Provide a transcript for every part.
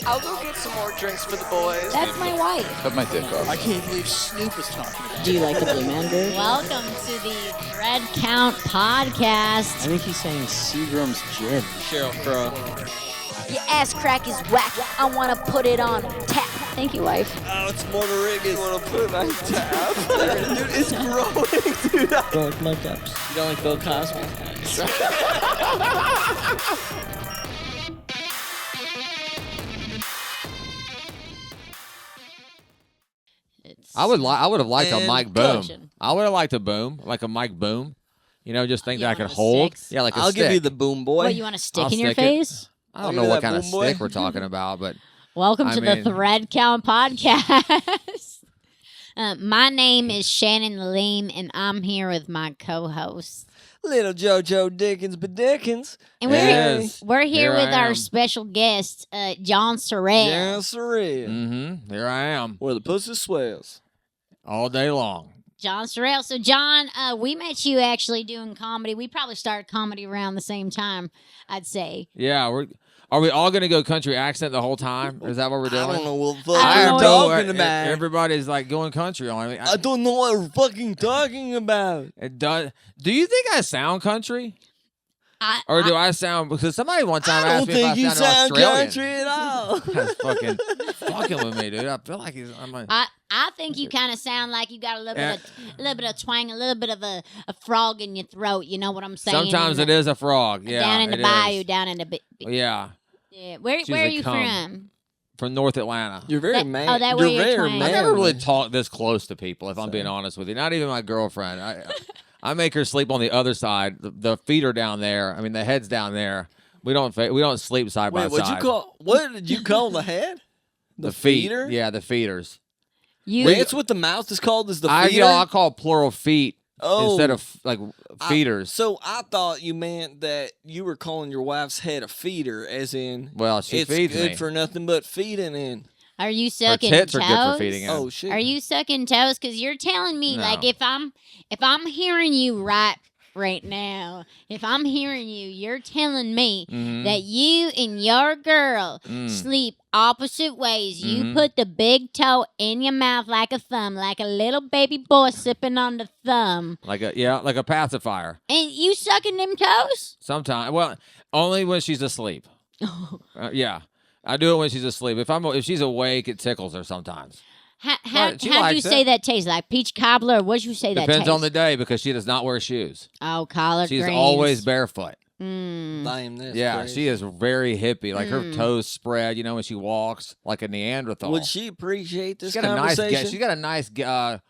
I'll go get some more drinks for the boys. That's my wife. Cut my dick off. I can't believe Snoop is talking about Do you like the Blue Man Group? Welcome to the Thread Count Podcast. I think he's saying Seagram's jib. Cheryl Crow. Your ass crack is whack. I want to put it on tap. Thank you, wife. Oh, it's Mortarrigas. You want to put it on tap? Dude, it's growing, dude. Don't like my cups. You don't like Bill Cosby? I would have liked a mic boom. Introduction. I would have liked a boom, like a mic boom. You know, just think Yeah, that I could on a hold. six. Yeah, like a I'll stick. give you the boom boy. What, you want a stick I'll in your stick it. face? I don't Look know at what that kind of boom boy. stick we're talking about, but Welcome I to the mean- Thread Count Podcast. My name is Shannon Laleem, and I'm here with my co-host. Little JoJo Dickens, but Dickens. And Yes. we're here Here with I our am. special guest, John Sorrell. Yes, sirree. here I am Where the pussy swells. all day long. John Sorrell. So, John, we met you actually doing comedy. We probably started comedy around the same time, I'd say. Yeah, are we all going to go country accent the whole time? Is that what we're doing? I don't know what the fuck I you're don't know. talking about. Everybody's like going country on me. I don't know what we're fucking talking about. It does. Do you think I sound country? Or I do I sound, because somebody one time I asked don't me if think you I sounded sound Australian. country at all. That's fucking with me, dude. I feel like I'm like, I think you kind of sound like you got a little bit of twang, a little bit of a frog in your throat. You know what I'm saying? sometimes it is a frog. Yeah, down in the it bayou, is. down in the Yeah, yeah. Where It's are usually you cum. from? from North Atlanta. You're very That- man. oh, that you're where you're very twang. I man. never really talked this close to people, if I'm being honest with you. Not even my girlfriend. I make her sleep on the other side. The feet are down there. I mean, the head's down there. We don't sleep side by Wait, what'd side. you call? What did you call the head? The feet? feeder? Yeah, the feeders. That's what the mouth is called. Is the I feeder? call plural feet instead of like feeders. So I thought you meant that you were calling your wife's head a feeder, as in Well, she it's feeds good me. for nothing but feeding in. Are you Her sucking tits toes? are good for feeding in. Oh shit! Are you sucking toes? Because you're telling me, No. like, if I'm hearing you right now, if I'm hearing you, you're telling me Mhm. that you and your girl Mm. sleep opposite ways. You Mhm. put the big toe in your mouth like a thumb, like a little baby boy sipping on the thumb, like a pacifier. and you sucking them toes? Sometimes, well, only when she's asleep. Yeah, I do it when she's asleep. If she's awake, it tickles her sometimes. How'd she you likes say it. that tastes? Like peach cobbler? Or what'd you say that Depends tastes? on the day because she does not wear shoes. Oh, collard She's greens. always barefoot. Mm. Damn, that's Yeah, crazy. she is very hippie. Like her Mm. toes spread, when she walks, like a Neanderthal. Would she appreciate this She's got a nice. conversation? She's got a nice.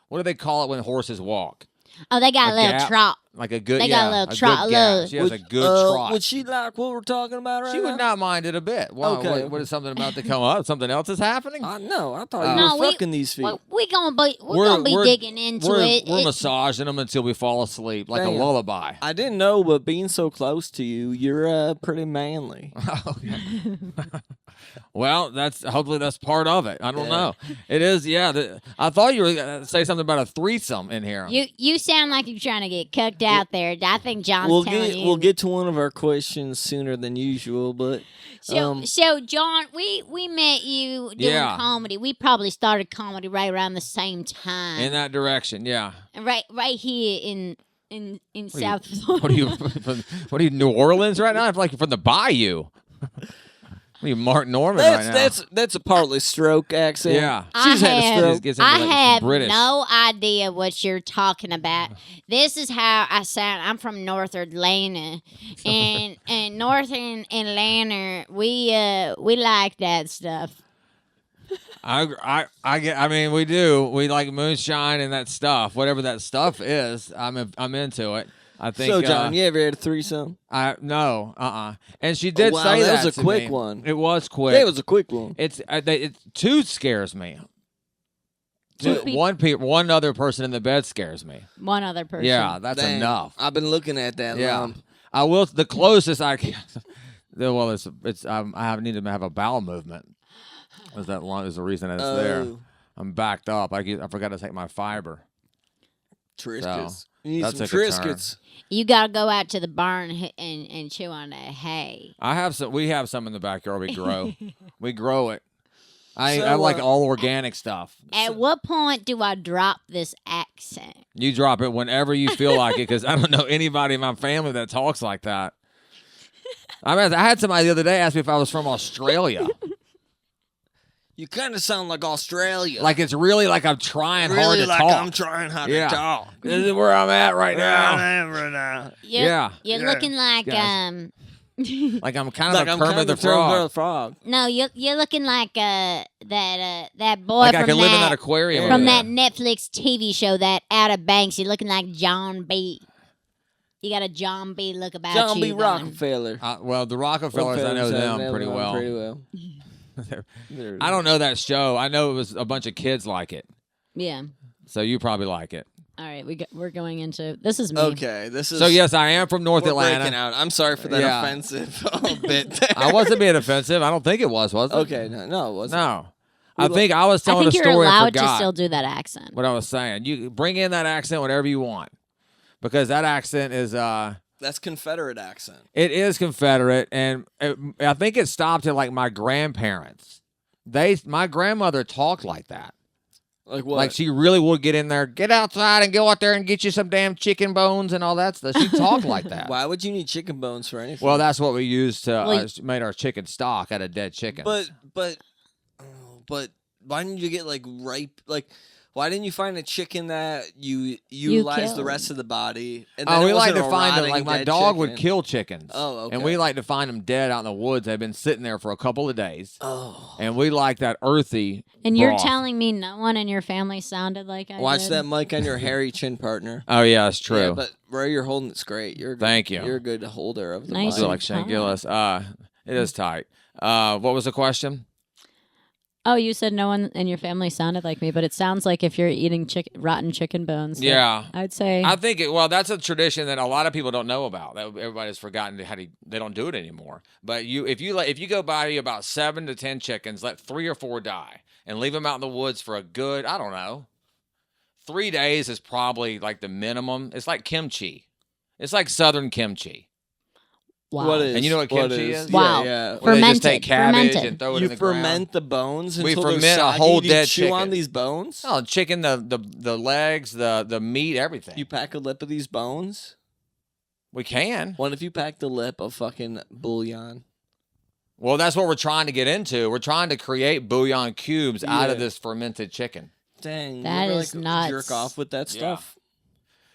What do they call it when horses walk? Oh, they got a little gap. trot. Like a good. They got a yeah, little trot, good a gap. little- She has a Would- good trot. Would she like what we're talking about right She now? would not mind it a bit. Wow, Okay. what is something about to come up? Something else is happening? No, I thought you No, were fucking these feet. We're gonna be digging into it. We're massaging them until we fall asleep, like Damn. a lullaby. I didn't know, but being so close to you, you're pretty manly. Well, hopefully that's part of it. I don't Yeah. know. It is, yeah. I thought you were going to say something about a threesome in here. You sound like you're trying to get cooked out there. I think John's telling you. We'll get to one of our questions sooner than usual, but So John, we met you doing Yeah. comedy. We probably started comedy right around the same time. In that direction, yeah. And right here in South What are you? What are you? New Orleans right now? I feel like you're from the Bayou. What are you, Mark Norman right now? that's a partly stroke accent. Yeah. She's had a stroke. Gets into, I like, have British. no idea what you're talking about. This is how I sound. I'm from North Atlanta, and Northern Atlanta, we like that stuff. I mean, we do. We like moonshine and that stuff. Whatever that stuff is, I'm into it. I think. So, John, you ever had a threesome? No. And she did Wow, say that was that a to quick me. one. It was quick. Yeah, it was a quick one. It's two scares me. Two people. One other person in the bed scares me. One other person. Yeah, that's Dang, enough. I've been looking at that Yeah, lump. I will. The closest I can. Well, I need to have a bowel movement. Is that long? Is the reason that it's there? Oh. I'm backed up. I forgot to take my fiber. Triscuits. So, You need that's some a concern. Triscuits. You gotta go out to the barn and chew on that hay. We have some in the backyard. We grow. We grow it. I like all organic stuff. At what point do I drop this accent? You drop it whenever you feel like it, because I don't know anybody in my family that talks like that. I had somebody the other day ask me if I was from Australia. You kind of sound like Australia. Like it's really like I'm trying hard really to like talk. I'm trying hard to talk. This is where I'm at right now. Right now. You're looking like Guys. Like I'm kind of Like a I'm Kermit kind the of Kermit Frog. the Frog. no, you're looking like that boy Like from I can live in that that aquarium. from over that there. Netflix TV show, that Outer Banks. You're looking like John B. You got a John B. look about John you. B. going. Rockefeller. Well, the Rockefellers, I know them pretty well. Pretty well. I don't know that show. I know it was a bunch of kids like it. Yeah. So you probably like it. All right, we're going into this is me. Okay, this is. So yes, I am from North we're Atlanta. breaking out. I'm sorry for that Yeah. offensive bit. There. I wasn't being offensive. I don't think it was it? Okay, no, it wasn't. No. I think I was I telling think a you're story and allowed to forgot still do that accent. what I was saying. You bring in that accent whenever you want. Because that accent is That's Confederate accent. it is Confederate, and I think it stopped at like my grandparents. My grandmother talked like that. Like what? Like she really would get in there, get outside and go out there and get you some damn chicken bones and all that stuff. She talked like that. Why would you need chicken bones for anything? Well, that's what we used to Well, made our chicken stock out of dead chicken. But why didn't you get like ripe? Like, why didn't you find a chicken that you utilize the killed. rest of the body? And oh, then we it like wasn't to a find them. rotting Like my dead dog would chicken? kill chickens. Oh, okay. And we like to find them dead out in the woods. They've been sitting there for a couple of days. Oh. And we like that earthy. And you're broth. telling me no one in your family sounded like I Watch did? that mic on your hairy chin partner. Oh yeah, it's true. Yeah, but where you're holding it's great. You're a good, Thank you. You're a good holder of the Nice. I do mic. like Shane Oh. Gillis. It is tight. What was the question? Oh, you said no one in your family sounded like me, but it sounds like if you're eating rotten chicken bones. that Yeah. I'd say. I think that's a tradition that a lot of people don't know about. That everybody's forgotten they don't do it anymore. But if you go buy about 7 to 10 chickens, let 3 or 4 die, and leave them out in the woods for a good 3 days is probably like the minimum. It's like kimchi. It's like Southern kimchi. wow. What is? And you know what kimchi is? Wow. Yeah. Where they just take Fermented. cabbage and throw it You in the ground. ferment the bones We until they're ferment a soggy. whole Do you dead chew chicken. on these bones? Oh, chicken, the legs, the meat, everything. You pack a lip of these bones? We can. What if you pack the lip of fucking bouillon? Well, that's what we're trying to get into. We're trying to create bouillon cubes out of Yeah. this fermented chicken. Dang. That you ever, is like, nuts. jerk off with that stuff?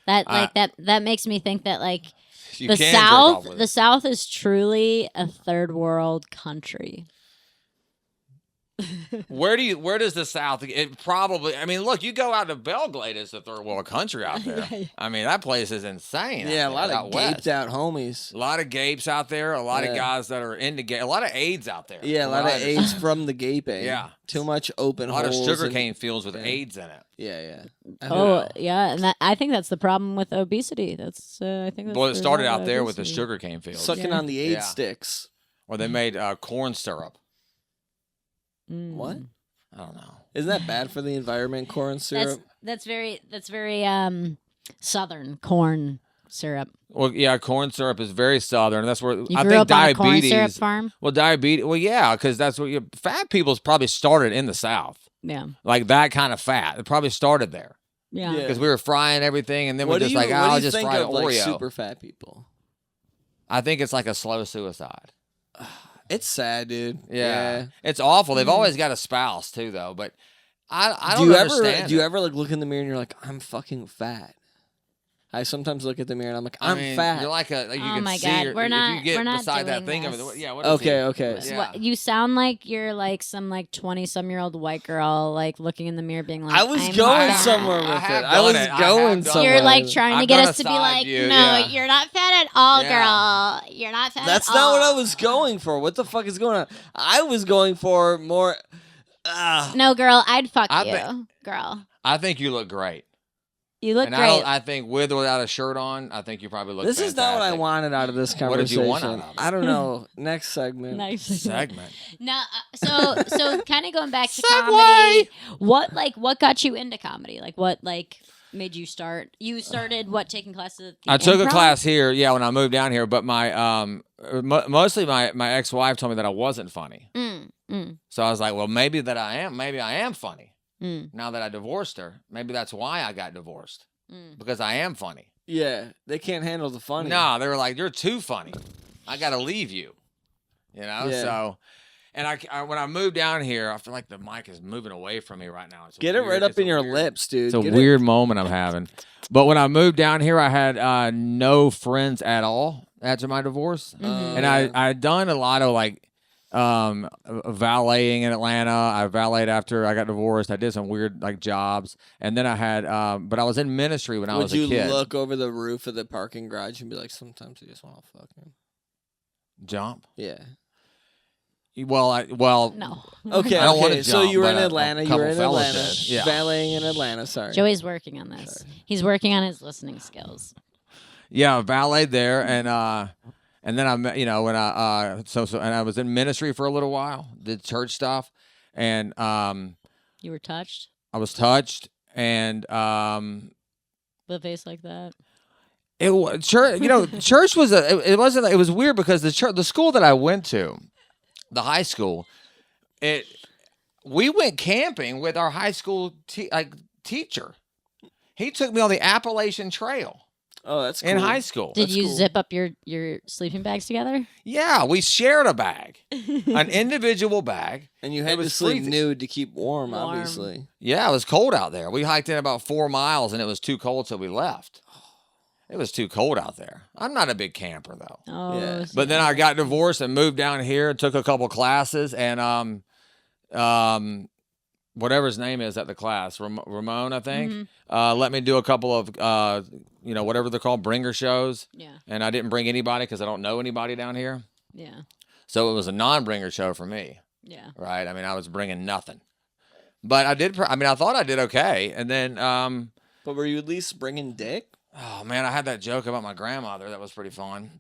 that makes me think that like You the can jerk off South, with the it. South is truly a third world country. Where does the South? It probably. I mean, look, you go out to Belgrade, it's a third world country out there. Yeah. I mean, that place is insane. Yeah, a out lot there, of out gaped west. out homies. A lot of gapes out there. A lot of Yeah. guys that are into gay. A lot of AIDS out there. Yeah, a from lot what of I AIDS understand. from the gaping. Yeah. Too much open A lot of holes. sugarcane fields with yeah. AIDS in it. Yeah. Oh yeah, and I think that's the problem with obesity. That's I think. That's Well, it the started result out of there with the obesity. sugarcane fields, Sucking Yeah. on the AIDS Yeah. sticks. or they made corn syrup. Mm. What? I don't know. Isn't that bad for the environment, corn syrup? That's very southern corn syrup. Well, yeah, corn syrup is very southern. That's where You I grew think up on a corn syrup diabetes. farm. Well, diabetes. Well, yeah, because that's what fat people's probably started in the South. Yeah, Like that kind of fat. It probably started there yeah. Yeah. because we were frying everything, and then What we're do just you, like, what do I'll you just think fry of an like Oreo. super fat people? I think it's like a slow suicide. It's sad, dude. Yeah, it's awful. They've always got a spouse too, though. But I Do don't you understand. do you ever like look in the mirror and you're like, I'm fucking fat? I sometimes look at the mirror and I'm like, I I'm mean, fat. You're like you Oh can my see God, your- we're if not- you get we're not beside that doing thing this. over yeah. What is Okay, he? okay. So Yeah. what, you sound like you're like some like 20-some-year-old white girl like looking in the mirror being like, I was I'm going fat. somewhere I with have it. I done was it. I have going done somewhere. it. You're like trying to I've get done us a to be side like, view, no, yeah. you're not fat at all, Yeah. girl. You're not fat That's at all. not what I was going for. What the fuck is going on? I was going for more. No, girl, I'd fuck I you, think- girl. I think you look great. You look And great. I think with or without a shirt on, I think you probably look This is not what I fantastic. wanted out of this What did conversation. you want out of it? I don't know. Next segment. Nice Segment. No, so kind of going back to Segue. comedy. What got you into comedy? Like what made you start? You started taking classes? At the I took a improv? class here, when I moved down here. But my mostly my ex-wife told me that I wasn't funny. So I was like, well, maybe I am funny. Mm. Now that I divorced her, maybe that's why I got divorced. Because I am funny. Yeah, they can't handle the funny. No, they were like, you're too funny. I got to leave you. You know, Yeah. so, and I when I moved down here, I feel like the mic is moving away from me right now. Get it right up in your lips, dude. It's a Get weird moment I'm having. But when I moved down here, I had no friends at all after my divorce. And I had done a lot of like valeting in Atlanta. I valeted after I got divorced. I did some weird like jobs. And then I had, but I was in ministry when I was a kid. Would you look over the roof of the parking garage and be like, sometimes I just want to fuck him? Jump? Yeah. Well, No. Okay, I don't want to so jump, you were but in a Atlanta. You couple were in fellas Atlanta. did, yeah. Valeting in Atlanta, sorry. Joey's working on this. Sorry. He's working on his listening skills. Yeah, valeted there, and then I met, you know, when and I was in ministry for a little while, did church stuff, and You were touched I was touched, and with a face like that. church, you know, church was it was weird because the school that I went to, the high school, we went camping with our high school teacher. He took me on the Appalachian Trail. Oh, that's cool. In high school. Did That's you cool. zip up your sleeping bags together? Yeah, we shared a bag, an individual bag. And you It had to was sleep freezing. nude to keep warm, Warm. obviously. Yeah, it was cold out there. We hiked in about 4 miles, and it was too cold, so we left. It was too cold out there. I'm not a big camper, though. Oh, Yeah. But then I got divorced and moved down here, took a couple classes, and whatever his name is at the class, Ramon, I think, let me do a couple of, whatever they're called, bringer shows. Yeah. And I didn't bring anybody because I don't know anybody down here. Yeah. So it was a non-bringer show for me, Yeah. right? I mean, I was bringing nothing. But I thought I did okay. And then, But were you at least bringing dick? oh, man, I had that joke about my grandmother. That was pretty fun.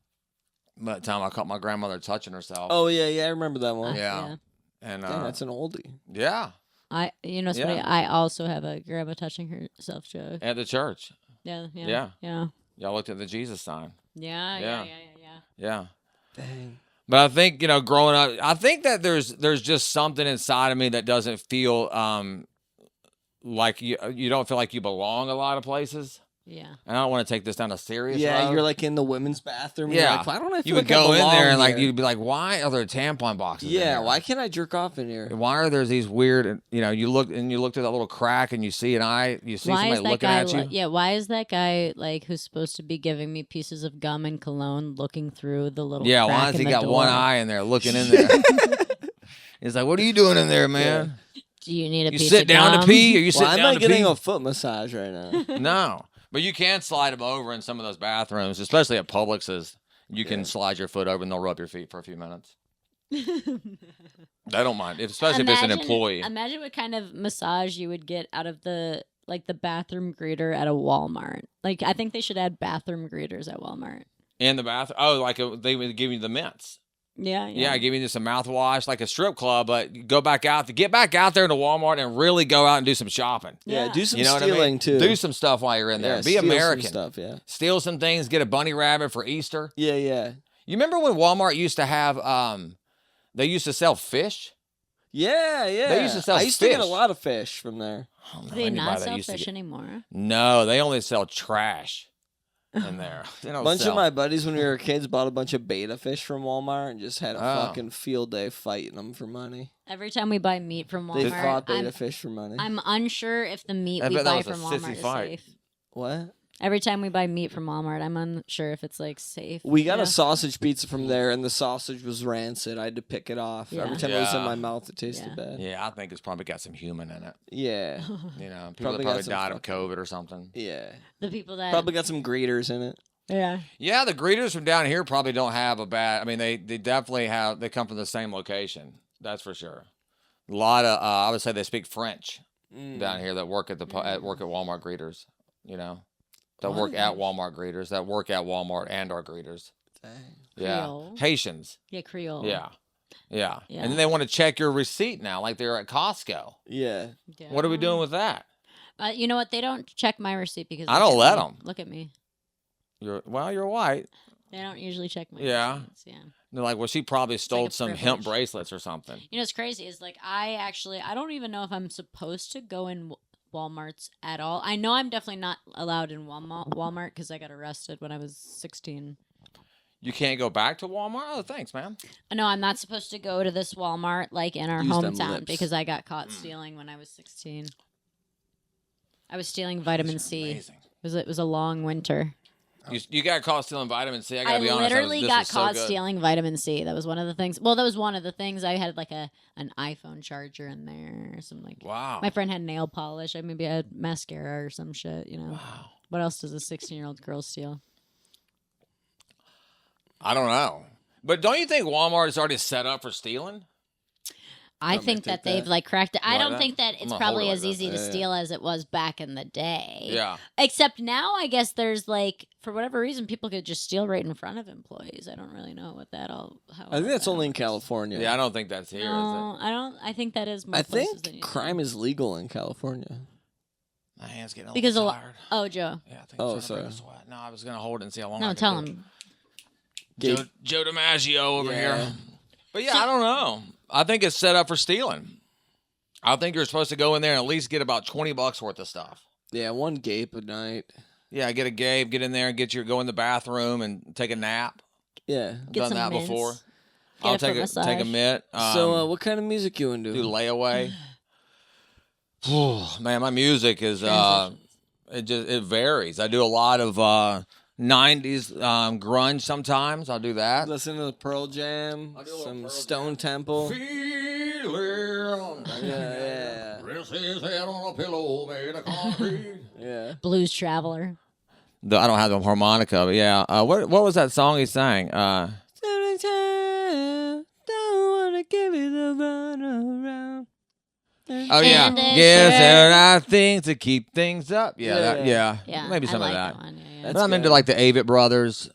By the time I caught my grandmother touching herself. Oh, yeah, I remember that one. Yeah. And Damn, that's an oldie. yeah, It's Yeah. funny. I also have a grandma touching herself joke. at the church. Yeah. Yeah. Yeah. Yeah. Y'all looked at the Jesus sign. Yeah. Yeah. Yeah. Yeah. Dang. But I think, growing up, I think that there's just something inside of me that doesn't feel like you don't feel like you belong a lot of places. Yeah. And I don't want to take this down a serious Yeah, road. you're like in the women's bathroom. Yeah. You're like, why don't I feel You would like I go in belong there and like here? you'd be like, why are there tampon boxes? in Yeah, here? why can't I jerk off in here? Why are there these weird? You look through that little crack and you see an eye. You see Why somebody is that looking guy? at you. Yeah. Why is that guy like who's supposed to be giving me pieces of gum and cologne looking through the little? Yeah, crack why has in he the got door? one eye in there looking in there? He's like, what are you doing in there, man? Do you need a You piece sit of down gum? to pee, or you sit Why am down I to getting pee? a foot massage right now? No, but you can slide them over in some of those bathrooms, especially at Publix's. You can slide your foot over and they'll rub your feet for a few minutes. I don't mind, especially if it's an employee. Imagine what kind of massage you would get out of the bathroom greeter at a Walmart. Like, I think they should add bathroom greeters at Walmart. In the bathroom. Oh, like they would give you the mints. Yeah. Yeah, give you just some mouthwash, like a strip club, but get back out there into Walmart and really go out and do some shopping. Yeah, Yeah. do some You know what I stealing mean? too. Do some stuff while you're in there. Yeah, Be steal some American. stuff, yeah. Steal some things. Get a bunny rabbit for Easter. Yeah. You remember when Walmart used to have, they used to sell fish? Yeah. They used to sell I used to get a fish. lot of fish from there. I don't know Do they anybody not that sell used to fish get- anymore? No, they only sell trash in there. They A don't bunch sell. of my buddies when we were kids bought a bunch of beta fish from Walmart and just had a Oh. fucking field day fighting them for money. Every time we buy meat from They Walmart, fought beta fish for money. I'm unsure if the meat I we bet that buy was a from sissy Walmart is fight. safe. What? Every time we buy meat from Walmart, I'm unsure if it's like safe. We got Yeah. a sausage pizza from there, and the sausage was rancid. I had to pick it off. Yeah. Every time it was in Yeah. my mouth, it tasted Yeah. bad. Yeah, I think it's probably got some human in it. Yeah. You know, people Probably that got probably some died of fucking- COVID or something. Yeah. The people that Probably got some greeters in it. yeah. Yeah, the greeters from down here probably don't have a bad. I mean, they definitely have. They come from the same location. That's for sure. A lot of I would say they speak French down here that work at work at Walmart greeters. You know, that work at Walmart greeters. That work at Walmart and are greeters. Dang. Yeah, Creole. Haitians. Yeah, Creole. Yeah. Yeah. Yeah. And then they want to check your receipt now, like they're at Costco. Yeah. Yeah. What are we doing with that? You know what? They don't check my receipt because I look don't at let me. 'em. Look at me. You're white. They don't usually check my Yeah. receipts. Yeah. They're like, well, she probably stole like a some hemp privilege. bracelets or something. You know, what's crazy is like I don't even know if I'm supposed to go in Walmarts at all. I know I'm definitely not allowed in Walmart because I got arrested when I was 16. You can't go back to Walmart? Oh, thanks, man. No, I'm not supposed to go to this Walmart like in our Use them hometown lips. because I got caught stealing when I was 16. I was stealing vitamin C. Amazing. It was a long winter. You got caught stealing vitamin C. I I gotta be honest. literally this got was so caught good. stealing vitamin C. That was one of the things. Well, that was one of the things. I had like an iPhone charger in there, or some like. Wow. My friend had nail polish. I maybe had mascara or some shit. You know. Wow. What else does a 16-year-old girl steal? I don't know. But don't you think Walmart is already set up for stealing? I Don't think they that take they've that? like cracked it. I Like don't that? think that I'm it's gonna hold probably it like as that. easy to Yeah. steal as it was back in the day. Yeah. Except now, I guess there's like, for whatever reason, people could just steal right in front of employees. I don't really know what that all. How I think that's that only in works. California. Yeah, I don't think that's here, No, I don't. I think that is more I places than think you crime is legal in California. is it? My hand's getting a because a little lot. tired. Oh, Joe. Yeah, I think Oh, it's starting to break a sorry. sweat. No, I was gonna hold it and see how long. I No, could tell do it. him. Joe DiMaggio over Yeah. here. But yeah, I don't know. I think it's set up for stealing. I think you're supposed to go in there and at least get about $20 worth of stuff. Yeah, one gape a night. Yeah, get a Gabe, get in there and go in the bathroom and take a nap. Yeah. Get Done some that mints. before. Get I'll a foot take a massage. mitt. So, what kind of music you into? do layaway. Man, my music is it varies. I do a lot of 90s grunge sometimes. I'll do that. Listen to the Pearl Jam, I'll do a little some Pearl Stone Temple. Feeling. Yeah, Rest his head on a pillow made of concrete. yeah. Blues Traveler. I don't have the harmonica, but yeah. What was that song he sang? Sometimes don't wanna give you the run around. Oh yeah, And a yes, shirt. there are things to keep things up. Yeah, Yeah. yeah, Yeah, maybe I some like of that. one. Yeah, yeah. That's But I'm into good. like the Avett Brothers,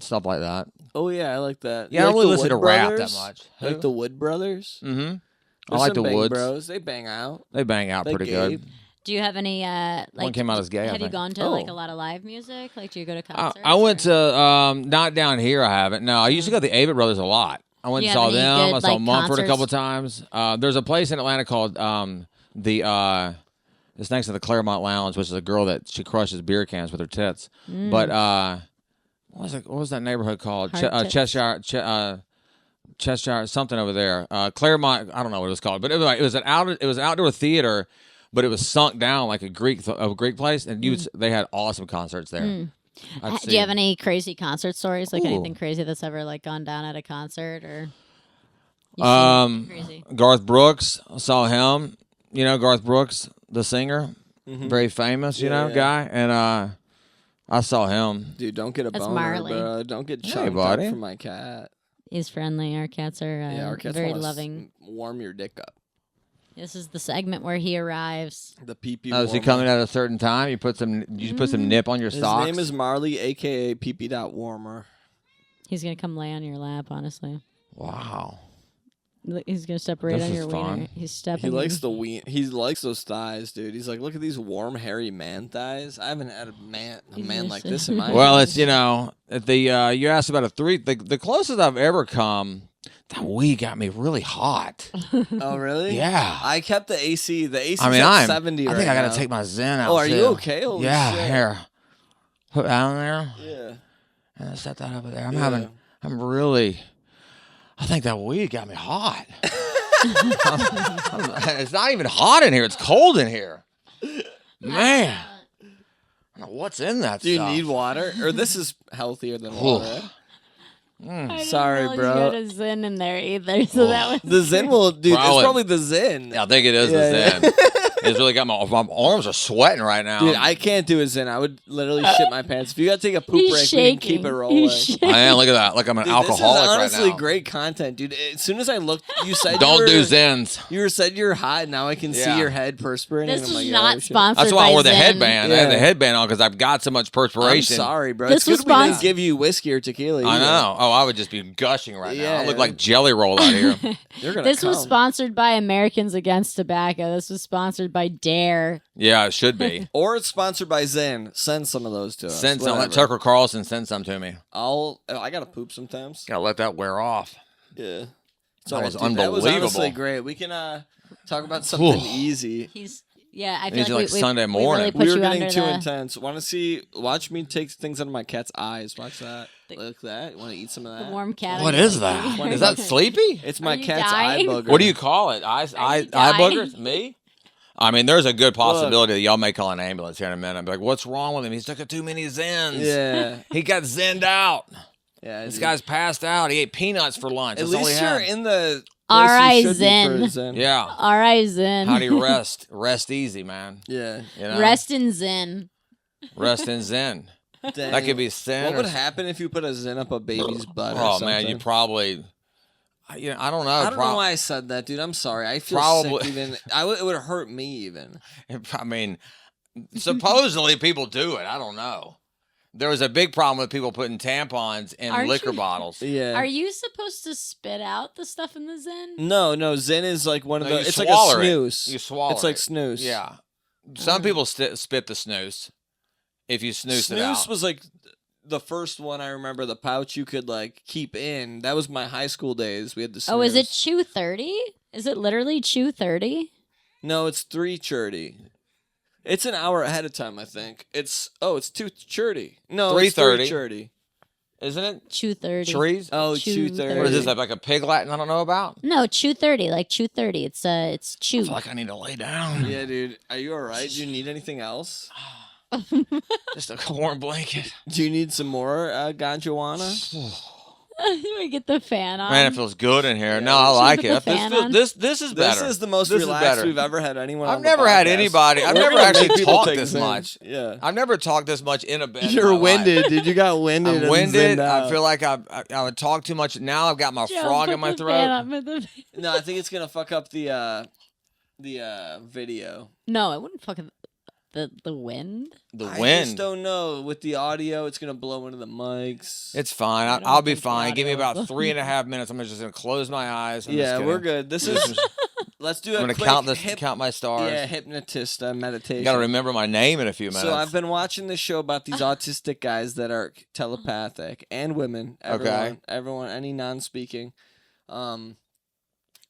stuff like that. Oh yeah, I like that. Yeah, You I like don't really the listen to Wood rap Brothers? that much. Like the Wood Brothers. Mm-hmm. I There's like some the Bang Woods. Bros. They bang out. They bang out They pretty Gabe. good. Do you have any like? came out as gay, I Have you think. gone to like Oh. a lot of live music? Like, do you go to concerts? I went or- to not down here. I haven't. No, I used to go to the Avett Brothers a lot. I went Do and you saw have any them. good, I saw like, Mumford a couple concerts? times. There's a place in Atlanta called it's next to the Claremont Lounge, which is a girl that she crushes beer cans with her tits. But what was that neighborhood called? Hard tits. Cheshire, something over there. Claremont, I don't know what it was called, but it was an outdoor theater, but it was sunk down like a Greek place, and they had awesome concerts there. I'd Do you have see- any crazy concert stories? Like Ooh. anything crazy that's ever like gone down at a concert or? You seen anything crazy. Garth Brooks, I saw him. You know Garth Brooks, the singer, very famous, Yeah. guy, and I saw him. Dude, don't get a That's boner, Marley. bro. Don't get Hey, chunked up buddy. from my cat. He's friendly. Our cats are Yeah, our cats very wanna loving. warm your dick up. This is the segment where he arrives. The pee-pee Oh, is he warmer. coming at a certain time? You put some nip on your His socks. name is Marley, a.k.a. pee-pee dot warmer. He's gonna come lay on your lap. Honestly, Wow. he's gonna step right This on is your fun. wiener. He's stepping. He likes he likes those thighs, dude. He's like, look at these warm, hairy man thighs. I haven't had a man like this in my Well, house. it's at the you asked about a three. The closest I've ever come. That weed got me really hot. Oh, really? Yeah. I kept the AC. The AC I mean, at 70 I right think I now. gotta take my Zen out. Oh, are you too. okay? Holy yeah. shit. Here. Put that on there. Yeah. And then set that over there. Yeah. I think that weed got me hot. It's not even hot in here. It's cold in here. Man. I don't know what's in that Do you stuff. need water? Or this is healthier than Ooh. water. I didn't Sorry, realize bro. You had a Zen in there either, so that was The Zen will, dude. Probably. It's probably the Zen. I think it is Yeah, the Zen. It's really got my arms are sweating right now. Dude, I can't do a Zen. I would literally shit my pants. If you gotta take a poop he's break, shaking. we can keep it rolling. He's shaking. I am. Look at that. Like I'm an Dude, alcoholic this is honestly right now. great content, dude. As soon as I looked, you said Don't you do were, Zens. You said you're hot. Now I can see Yeah. your head perspirating. This I'm is like, not oh, shit. sponsored. That's why I by wore the Zen. headband. I had the Yeah. headband on because I've got so much I'm perspiration. sorry, bro. This It's was good we didn't sponsored- give you whiskey or tequila. I either. know. Oh, I would just be gushing right now. I Yeah. look like Jelly Roll out here. You're gonna This was come. sponsored by Americans Against Tobacco. This was sponsored sponsored by Dare. Yeah, it should be. Or it's sponsored by Zen. Send some of those to us. Send some. Let whatever. Tucker Carlson send some to me. I gotta poop sometimes. Gotta let that wear off. Yeah. That was That was honestly unbelievable. great. We can talk about something Whew. easy. I feel These are like like Sunday we really morning. put We were you getting under too the- intense. Watch me take things out of my cat's eyes. Watch that. Look at that. You want to eat some of the that? warm cat. What is that? Is that Sleepy? It's my you cat's dying? eye booger. What do you call it? Eye dying? boogers? Me? I mean, there's a good possibility that y'all may call an ambulance here in a minute. Be like, what's wrong with him? He's taking too many Zens. Yeah. He got Zenned out. Yeah. This dude. guy's passed out. He ate peanuts for lunch. At That's all he least you're had. in the. All place you right, should be for Zen. Zen. Yeah. All right, Zen. How do you rest? Rest easy, man. Yeah. You know? Rest in Zen. Rest in Zen. Dang. That could be sin. What or would s- happen if you put a Zen up a baby's butt? or Oh something? man, you probably. I don't know. I don't know why I said that, dude. I'm sorry. I feel Probably- sick. Even it would hurt me even. I mean, supposedly people do it. I don't know. There was a big problem with people putting tampons in Aren't liquor you- bottles. Yeah. Are you supposed to spit out the stuff in the Zen? No. Zen is like one of No, the. you It's like a swallow it. snooze. You swallow It's like it. snooze. Yeah. Some people spit the snooze if you snooze it out. Snooze was like the first one I remember. The pouch you could like keep in. That was my high school days. We had the. Snooze. Oh, is it Chew 30? Is it literally Chew 30? No, it's 3:30. It's an hour ahead of time, I think. It's 2:30. No, 3:30. it's 3:30. Isn't it? Chew 30. Trees? Oh, Chew 2:30. What is this, like a pig Latin I don't know about? No, Chew 30, like Chew 30. It's I Chew. feel like I need to lay down. Yeah, dude. Are you all right? Do you need anything else? Just a warm blanket. Do you need some more ganjuana? We get the fan on. Man, it feels good in here. Yeah. No, I Should we like put it. the fan on? This is better. This is the most This is relaxed better. we've ever had anyone. I've on the never had podcast. anybody. I've We're never gonna actually make people talked take this Zen. much. Yeah. I've never talked this much in a bed. in You're my life. winded, dude. You got winded. I'm and winded. zenned I out. feel like I would talk too much. Now I've got my Joe, frog put in my the throat. fan on, put the fan- No, I think it's gonna fuck up the video. No, it wouldn't fucking the wind. The I wind. just don't know. With the audio, it's gonna blow into the mics. It's fine. I don't I'll be think the fine. Give me audio about will- 3.5 minutes. I'm just gonna close my eyes. I'm Yeah, just we're gonna, good. This this is. is- Let's do I'm a gonna quick count this. Count my stars. Yeah, hypnotist meditation. Got to remember my name in a few minutes. So I've been watching this show about these autistic guys that are telepathic and women. Everyone, any non-speaking,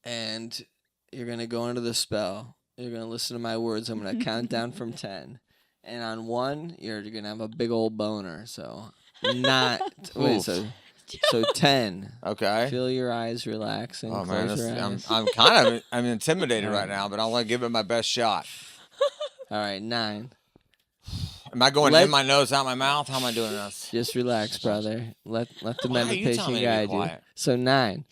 and you're gonna go into the spell. You're gonna listen to my words. I'm gonna count down from 10, and on 1, you're gonna have a big old boner. So not wait. Oof. So 10. Okay. Feel your eyes relaxing. Oh man, Close this, your I'm eyes. I'm kind of I'm intimidated right now, but I want to give it my best shot. All right, 9. Am I going Let- in my nose, out my mouth? How am I doing this? Just relax, brother. Let the Why are you telling meditation me to be guide you. quiet? So 9.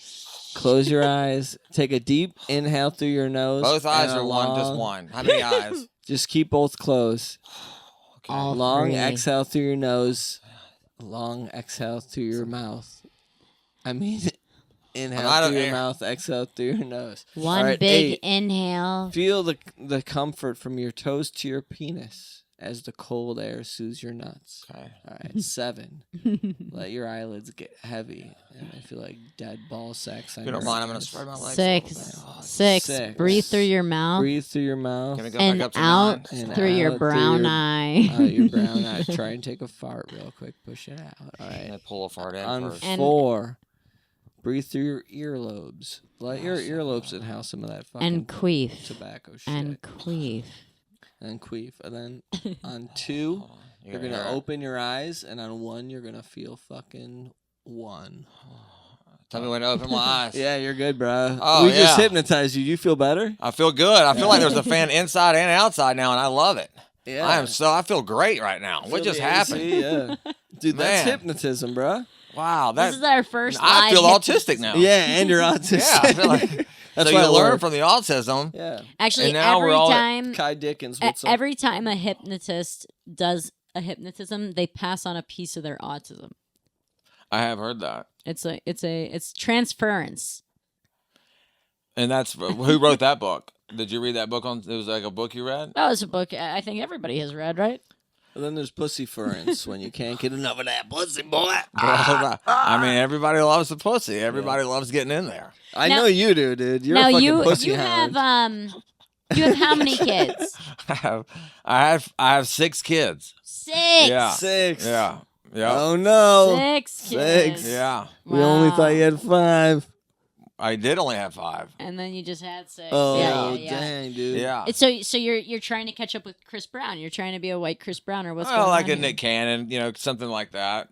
Close your eyes. Take a deep inhale through your nose. Both eyes and a are one, just long- one. How many eyes? Just keep both closed. Okay. All Long three. exhale through your nose. Long exhale through your mouth. I mean, inhale out of through your air. mouth. Exhale through your nose. One All right, big 8. inhale. Feel the comfort from your toes to your penis as the cold air soothes your nuts. Okay. All right, 7. Let your eyelids get heavy, and I feel like dead ball sacks. If you don't mind, I'm gonna spread my legs. a Six. little bit. 6. 6. Breathe through your mouth Breathe through your mouth. Gonna go and back up to out 9. And through your out brown your- eye. Out your brown eye. Try and take a fart real quick. Push it out. All I'm right. gonna pull a fart in On first. And- 4, breathe through your earlobes. Let your earlobes inhale some of that fucking And queef. tobacco shit. And queef. And queef. And then on 2, Hold on. you're gonna gonna hear it. open your eyes, and on 1, you're gonna feel fucking 1. Tell me when to open my eyes. Yeah, you're good, bro. Oh, we just yeah. hypnotized you. Do you feel better? I feel good. I feel like there's a fan inside and outside now, and I love it. Yeah. I feel great right now. Feel What just the happened? AC, yeah. Dude, that's Man. hypnotism, bro. Wow, This is that our first I live feel hypnosis. autistic now. Yeah, and you're autistic. Yeah, I feel like That's so why you it learn worked. from the autism. Yeah. Actually, And now every we're all- time Kai Dickens, what's up? every time a hypnotist does a hypnotism, they pass on a piece of their autism. I have heard that. It's transference. And that's who wrote that book. Did you read that book? It was like a book you read. That was a book I think everybody has read, right? And then there's pussyference when you can't get enough of that pussy, boy. I mean, everybody loves the pussy. Everybody loves getting in there. I Now- know you do, dude. You're now a fucking you pussy you hound. have You have how many kids? I have 6 kids. 6. Yeah. 6. Yeah. Yeah. Oh no. 6 kids. Yeah. We only thought you had 5. I did only have 5. And then you just had 6. Oh yeah. dang, dude. Yeah. So you're trying to catch up with Chris Brown. You're trying to be a white Chris Brown, or what's Oh, going like on a here? Nick Cannon, something like that.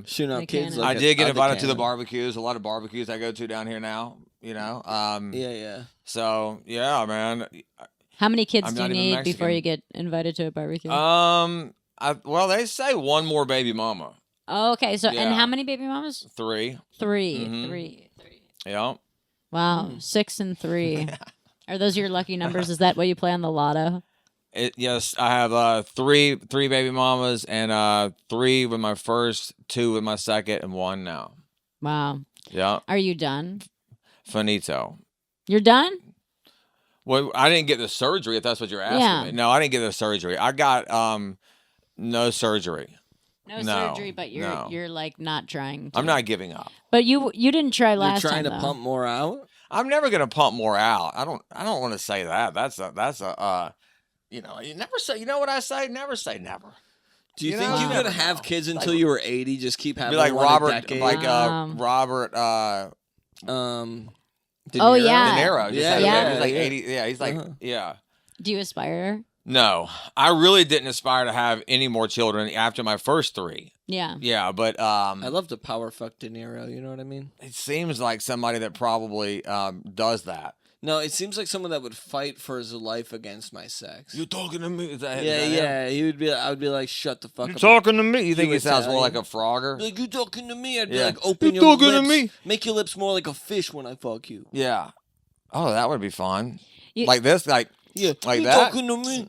Shooting out Nick kids. Cannon. Like I did get other invited to the cannon. barbecues. A lot of barbecues I go to down here now. Yeah. So yeah, man. How many kids I'm do you not even need before Mexican. you get invited to a barbecue? Well, they say one more baby mama. Oh, okay. So, and yeah. how many baby mamas? 3. 3. Mhm. 3. Yeah. Wow, 6 and 3. Are those your lucky numbers? Is that what you play on the lotto? Yes, I have 3 baby mamas and 3 with my first, 2 with my second, and 1 now. Wow. Yeah. Are you done? Finito. You're done? Well, I didn't get the surgery. If that's what you're asking Yeah. me. No, I didn't get the surgery. I got no surgery. No, No, surgery, but no. you're like not trying to. I'm not giving up. But you didn't try You're last trying time, to though. pump more out. I'm never gonna pump more out. I don't want to say that. That's a you never say. You know what I say? Never say never. Do you You think know, you you could never have know. kids until you were 80? Just keep having Be like one a Robert, decade? like Wow. Robert De Oh, Niro? yeah. De Niro. Just Yeah, had a yeah, baby. He's like yeah. 80. Yeah, he's like Uh-huh. yeah. Do you aspire? No, I really didn't aspire to have any more children after my first 3. Yeah. Yeah, but I love to power fuck De Niro. You know what I mean? it seems like somebody that probably does that. No, it seems like someone that would fight for his life against my sex. You talking to me? Is that, Yeah, is that him? yeah. He would be. I would be like, shut the fuck You up. talking to me? You think You he sounds more like Italian. a Frogger? Like, you talking to me? I'd be Yeah. like, open You your talking to lips. me? Make your lips more like a fish when I fuck you. Yeah. Oh, that would be fun. You- Like this, like Yeah, Like you that? talking to me?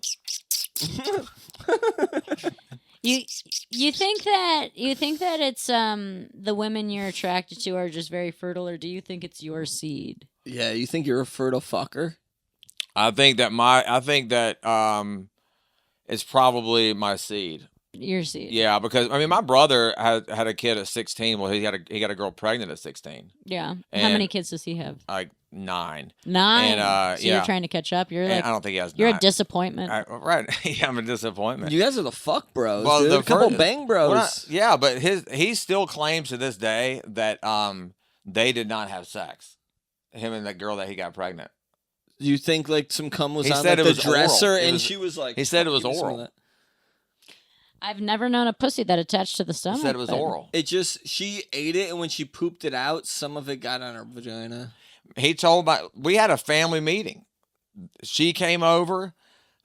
You think that it's the women you're attracted to are just very fertile, or do you think it's your seed? Yeah, you think you're a fertile fucker? I think that it's probably my seed. Your seed. Yeah, because I mean, my brother had a kid at 16. Well, he got a girl pregnant at 16, Yeah. How And- many kids does he have? like 9. 9. And, So yeah. you're trying to catch up. You're And like I don't think he has. you're 9. a disappointment. Right? Yeah, I'm a disappointment. You guys are the fuck bros, Well, dude. the A couple first- bang bros. Well, yeah, but he still claims to this day that they did not have sex. Him and that girl that he got pregnant. Do you think like some cum was He on said like, it the was oral. dresser It and was- she was like, he said it was "Give me some of oral." that." I've never known a pussy that attached to the He stomach. said it was but- oral. She ate it, and when she pooped it out, some of it got on her vagina. He told we had a family meeting. She came over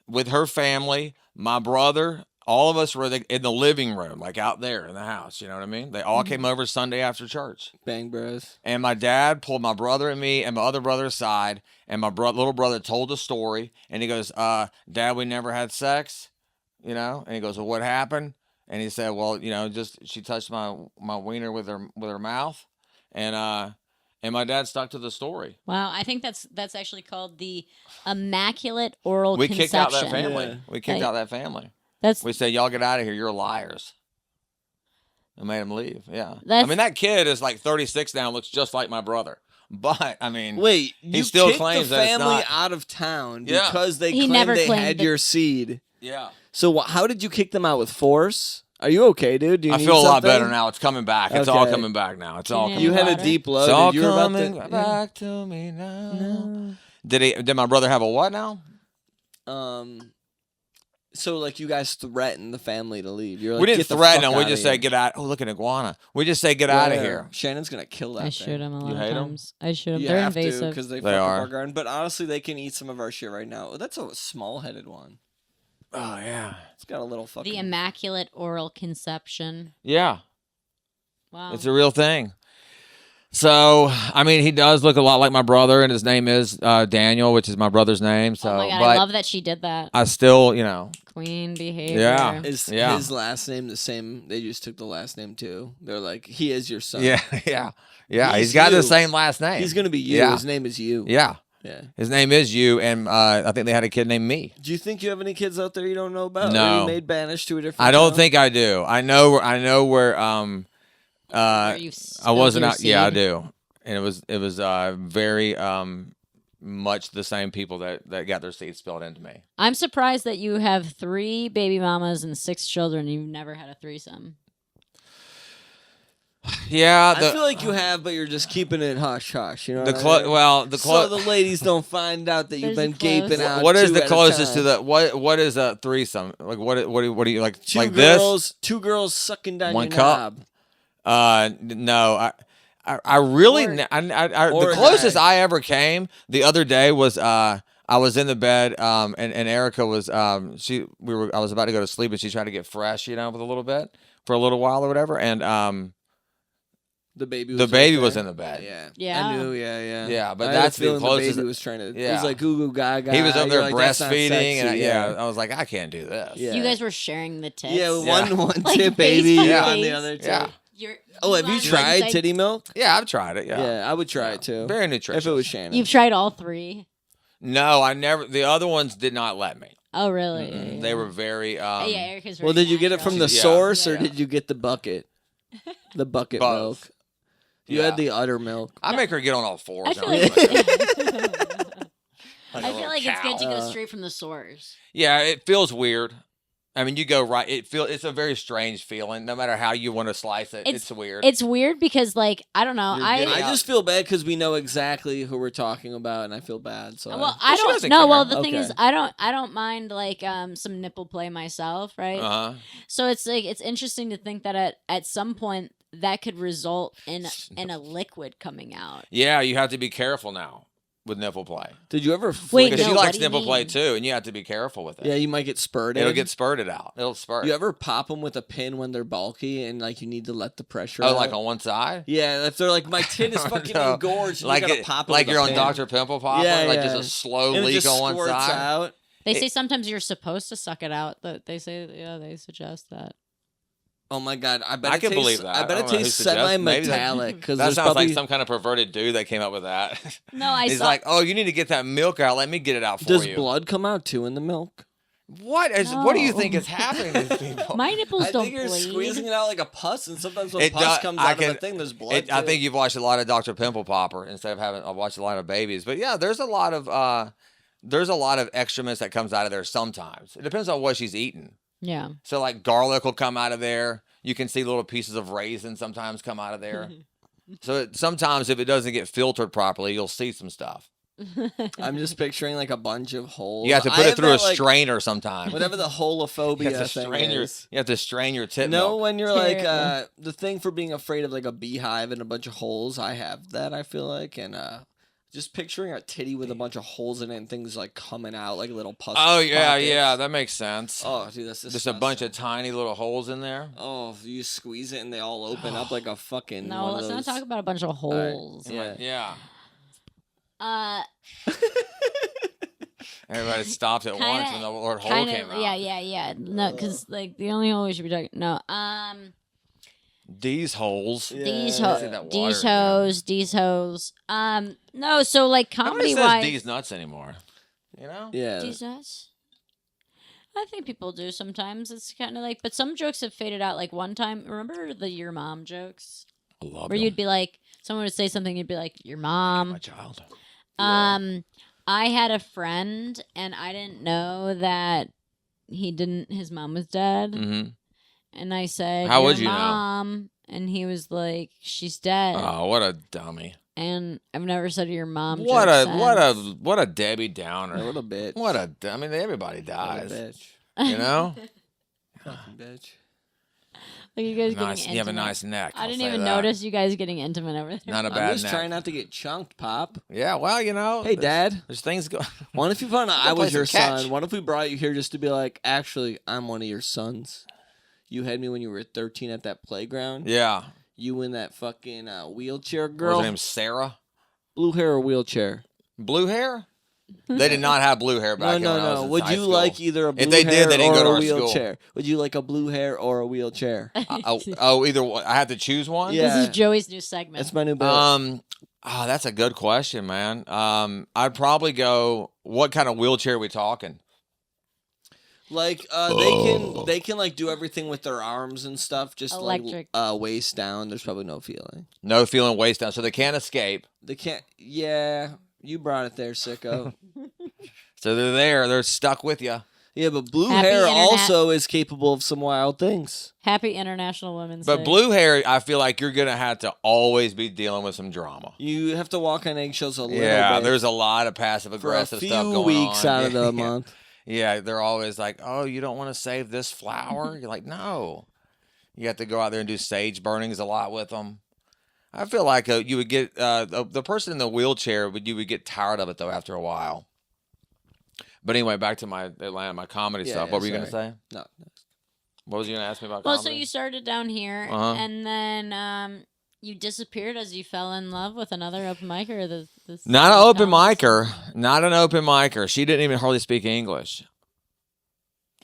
with her family, my brother, all of us were in the living room, like out there in the house. You know what I mean? They all came over Sunday after church. Bang bros. And my dad pulled my brother and me and my other brother aside, and my little brother told the story. And he goes, Dad, we never had sex, you know? And he goes, well, what happened? And he said, well, you know, just she touched my wiener with her mouth. And my dad stuck to the story. Wow, I think that's actually called the immaculate oral We conception. kicked out that family. Yeah. We kicked out that family. That's We said, y'all get out of here. You're liars. And made him leave. Yeah. I That's- mean, that kid is like 36 now, looks just like my brother. But, I mean, Wait, you still kicked claims the that it's family not- out of town Yeah. because they He claimed never they claimed had that- your seed. yeah. So how did you kick them out with force? Are you okay, dude? Do you I need feel a lot something? better now. It's coming back. It's all Okay. coming back now. It's all Yeah. coming You had a back. deep low. It's all dude. You were about coming to, back to me now. Did my brother have a what now? So like you guys threatened the family to leave. You're like, We didn't "Get the threaten fuck him. We outta just here." said, get out. Oh, look, an iguana. We just say, get out of Yeah. here. Shannon's gonna kill that I thing. should them a lot You of hate 'em? times. I should them. You They're have invasive. because they They fuck up are. our garden. But honestly, they can eat some of our shit right now. Oh, that's a small-headed one. Oh, yeah. It's got a little fucking. The immaculate oral conception. Yeah. Wow. It's a real thing. So, I mean, he does look a lot like my brother, and his name is Daniel, which is my brother's name. So, oh my god, but I love that she did that. I still, you know, Queen behavior. Yeah. Is Yeah. his last name the same? They just took the last name too. They're like, he is your son. yeah, yeah. He's He's got you. the same last name. He's gonna be you. Yeah. His name is you. Yeah. Yeah. His name is you, and I think they had a kid named me. Do you think you have any kids out there you don't know about? Or No. you made banish to a different. I don't town? think I do. I know where. Where you've I wasn't spilled out. Yeah, I your seed. do. And it was very much the same people that got their seeds spilled into me. I'm surprised that you have 3 baby mamas and 6 children. You've never had a threesome. Yeah, I feel like you have, but you're just keeping it hush hush. You know, the what I mean? the so the ladies don't find out that you've There's been the close. gaping out. what is 2 the at a closest to time. the what is a threesome? Like what do you like 2 like girls, 2 girls sucking down One your cup? knob. No, I really Or- the or closest I- I ever came the other day was I was in the bed and Erica was I was about to go to sleep and she tried to get fresh, with a little bit for a little while or whatever, and The baby. the Was baby right was there. in the bed. Yeah. Yeah. I knew. Yeah. Yeah, but I had a that's the feeling closest. The baby was trying to. It Yeah. was like goo goo gaga. He was up there You're like, "That's not breastfeeding, and sexy," I was like, I can't do this. Yeah. You guys were sharing the tits. Yeah, Yeah. one Like tip, face baby. to You're on face. the other tip. Yeah. Oh, have you tried titty milk? Yeah, I've tried it. Yeah, Yeah, I would try it too. Very nutritious. If it was Shannon. You've tried all 3? No, I never. The other ones did not let me. Oh, really? Mm-mm. They were very. Yeah, Erica's well, very did you get it from the natural. Yeah. source or Yeah. did you get the bucket? The bucket Both. milk. You Yeah. had the udder milk. I make her get on all fours. I feel and like, everything. I Like a feel little like it's good to go cow. straight from the source. Yeah, it feels weird. I mean, you go right. It's a very strange feeling. No matter how you want to slice it, it's weird. It's weird because, like, I don't know. You're I getting I out- just feel bad because we know exactly who we're talking about, and I feel bad. So well, I she don't doesn't know. Well, care. the thing is, Okay. I don't mind like some nipple play myself, right? Uh-huh. So it's like it's interesting to think that at some point that could result in a liquid coming out. Yeah, you have to be careful now with nipple play did you ever? Wait, flick because it? she no, what likes do you nipple play mean? too, and you have to be careful with it. Yeah, you might get spurted. It'll get spurted out. It'll spurt. You ever pop them with a pin when they're bulky and like you need to let the pressure? Oh, out? like on one side. Yeah, if they're like my tin is fucking No. engorged, and Like you gotta it, pop it like with you're a on pin. Dr. Pimple Popper, Yeah, like yeah. just a slow And it leak just on one squirts side. out. They It- say sometimes you're supposed to suck it out. They say, yeah, they suggest that. Oh my god, I bet I it can tastes, believe that. I bet I it don't know who tastes suggests- maybe that- semi-metallic because That there's sounds probably like some kind of perverted dude that came up with that. No, I He's saw. like, oh, you need to get that milk out. Let me get it out for does you. blood come out too in the milk? What do you No. think is happening to these people? my nipples I don't think you're bleed. squeezing it out like a pus, and sometimes when It pus does- comes I out of can- a thing, there's blood. I too. think you've watched a lot of Dr. Pimple Popper instead of having I've watched a lot of babies. But yeah, there's a lot of excrements that comes out of there sometimes. It depends on what she's eating. Yeah. So like garlic will come out of there. You can see little pieces of raisin sometimes come out of there. So sometimes if it doesn't get filtered properly, you'll see some stuff. I'm just picturing like a bunch of holes. You have to I put it through a that, like, strainer sometimes. whatever the holophobia You have to thing strain your is. you have to strain your tit No, milk. when you're like Terrible. the thing for being afraid of like a beehive and a bunch of holes, I have that. I feel like and just picturing a titty with a bunch of holes in it and things like coming out like little pus. Oh yeah, pockets. yeah, that makes sense. Oh, dude, that's Just a bunch of tiny little holes in there. Oh, you squeeze it and they all open up like a fucking. No, one let's of not those... talk about a bunch of holes. Yeah. Yeah. Uh, Everybody stopped at Kinda- once when the word hole kind came of. out. Yeah. No, because like the only hole we should be talking. No. These holes. Yeah. These Yeah. See that water These in there. hoes. These hoes. No. So like Nobody comedy says wise. these nuts anymore. You know? Yeah. These nuts. I think people do sometimes. It's kind of like, but some jokes have faded out. Like one time, remember the your mom jokes, I love where you'd be like, someone would say something, you'd be like, your mom. my child. I had a friend, and I didn't know that his mom was dead. Mm-hmm. And I said, How your would you know? mom. And he was like, she's dead. Oh, what a dummy! And I've never said your mom. What joke a since. Debbie A Downer. little bitch. I mean, everybody What a dies. bitch. You know? Fucking bitch. Like you guys Nice. getting You have a intimate. nice neck. I I'll didn't say even that. notice you guys getting intimate over there. Not a I'm bad just neck. trying not to get chunked, Pop. Yeah, well, you know. Hey, there's- Dad. There's things go. What if you found out Go I play was your some catch. son? What if we brought you here just to be like, actually, I'm one of your sons? You had me when you were 13 at that playground. Yeah. You in that fucking wheelchair What was girl. her name? Sarah. Blue hair or wheelchair? Blue hair. They did not have blue hair back No, when I was no. in Would high you school. like either a blue If they hair did, they didn't or go to a our school. wheelchair? Would you like a blue hair or a wheelchair? Either one. I had to choose one. Yeah. This is Joey's new segment. That's my new bit. That's a good question, man. I'd probably go. What kind of wheelchair are we talking? Like they can like do everything with their arms and stuff, just Electric. like waist down. There's probably no feeling. No feeling waist down, so they can't escape. They can't. Yeah, You brought it there, sicko. So they're there. They're stuck with you. Yeah, but blue Happy hair internet. also is capable of some wild things. Happy International Women's But Day. blue hair, I feel like you're gonna have to always be dealing with some drama. You have to walk on eggshells a little Yeah, bit. there's a lot of passive for a aggressive few stuff going weeks on. out of Yeah, the yeah. month. Yeah, they're always like, "Oh, you don't want to save this flower?" You're like, "No." You have to go out there and do sage burnings a lot with them. I feel like you would get the person in the wheelchair, you would get tired of it though after a while. But anyway, back to my Atlanta, my comedy Yeah, stuff. yeah, What were you gonna sorry. say? No. What was you gonna ask me about Well, comedy? so you started down here, Uh-huh. and then you disappeared as you fell in love with another open micer. Not an open micer. Not an open micer. She didn't even hardly speak English.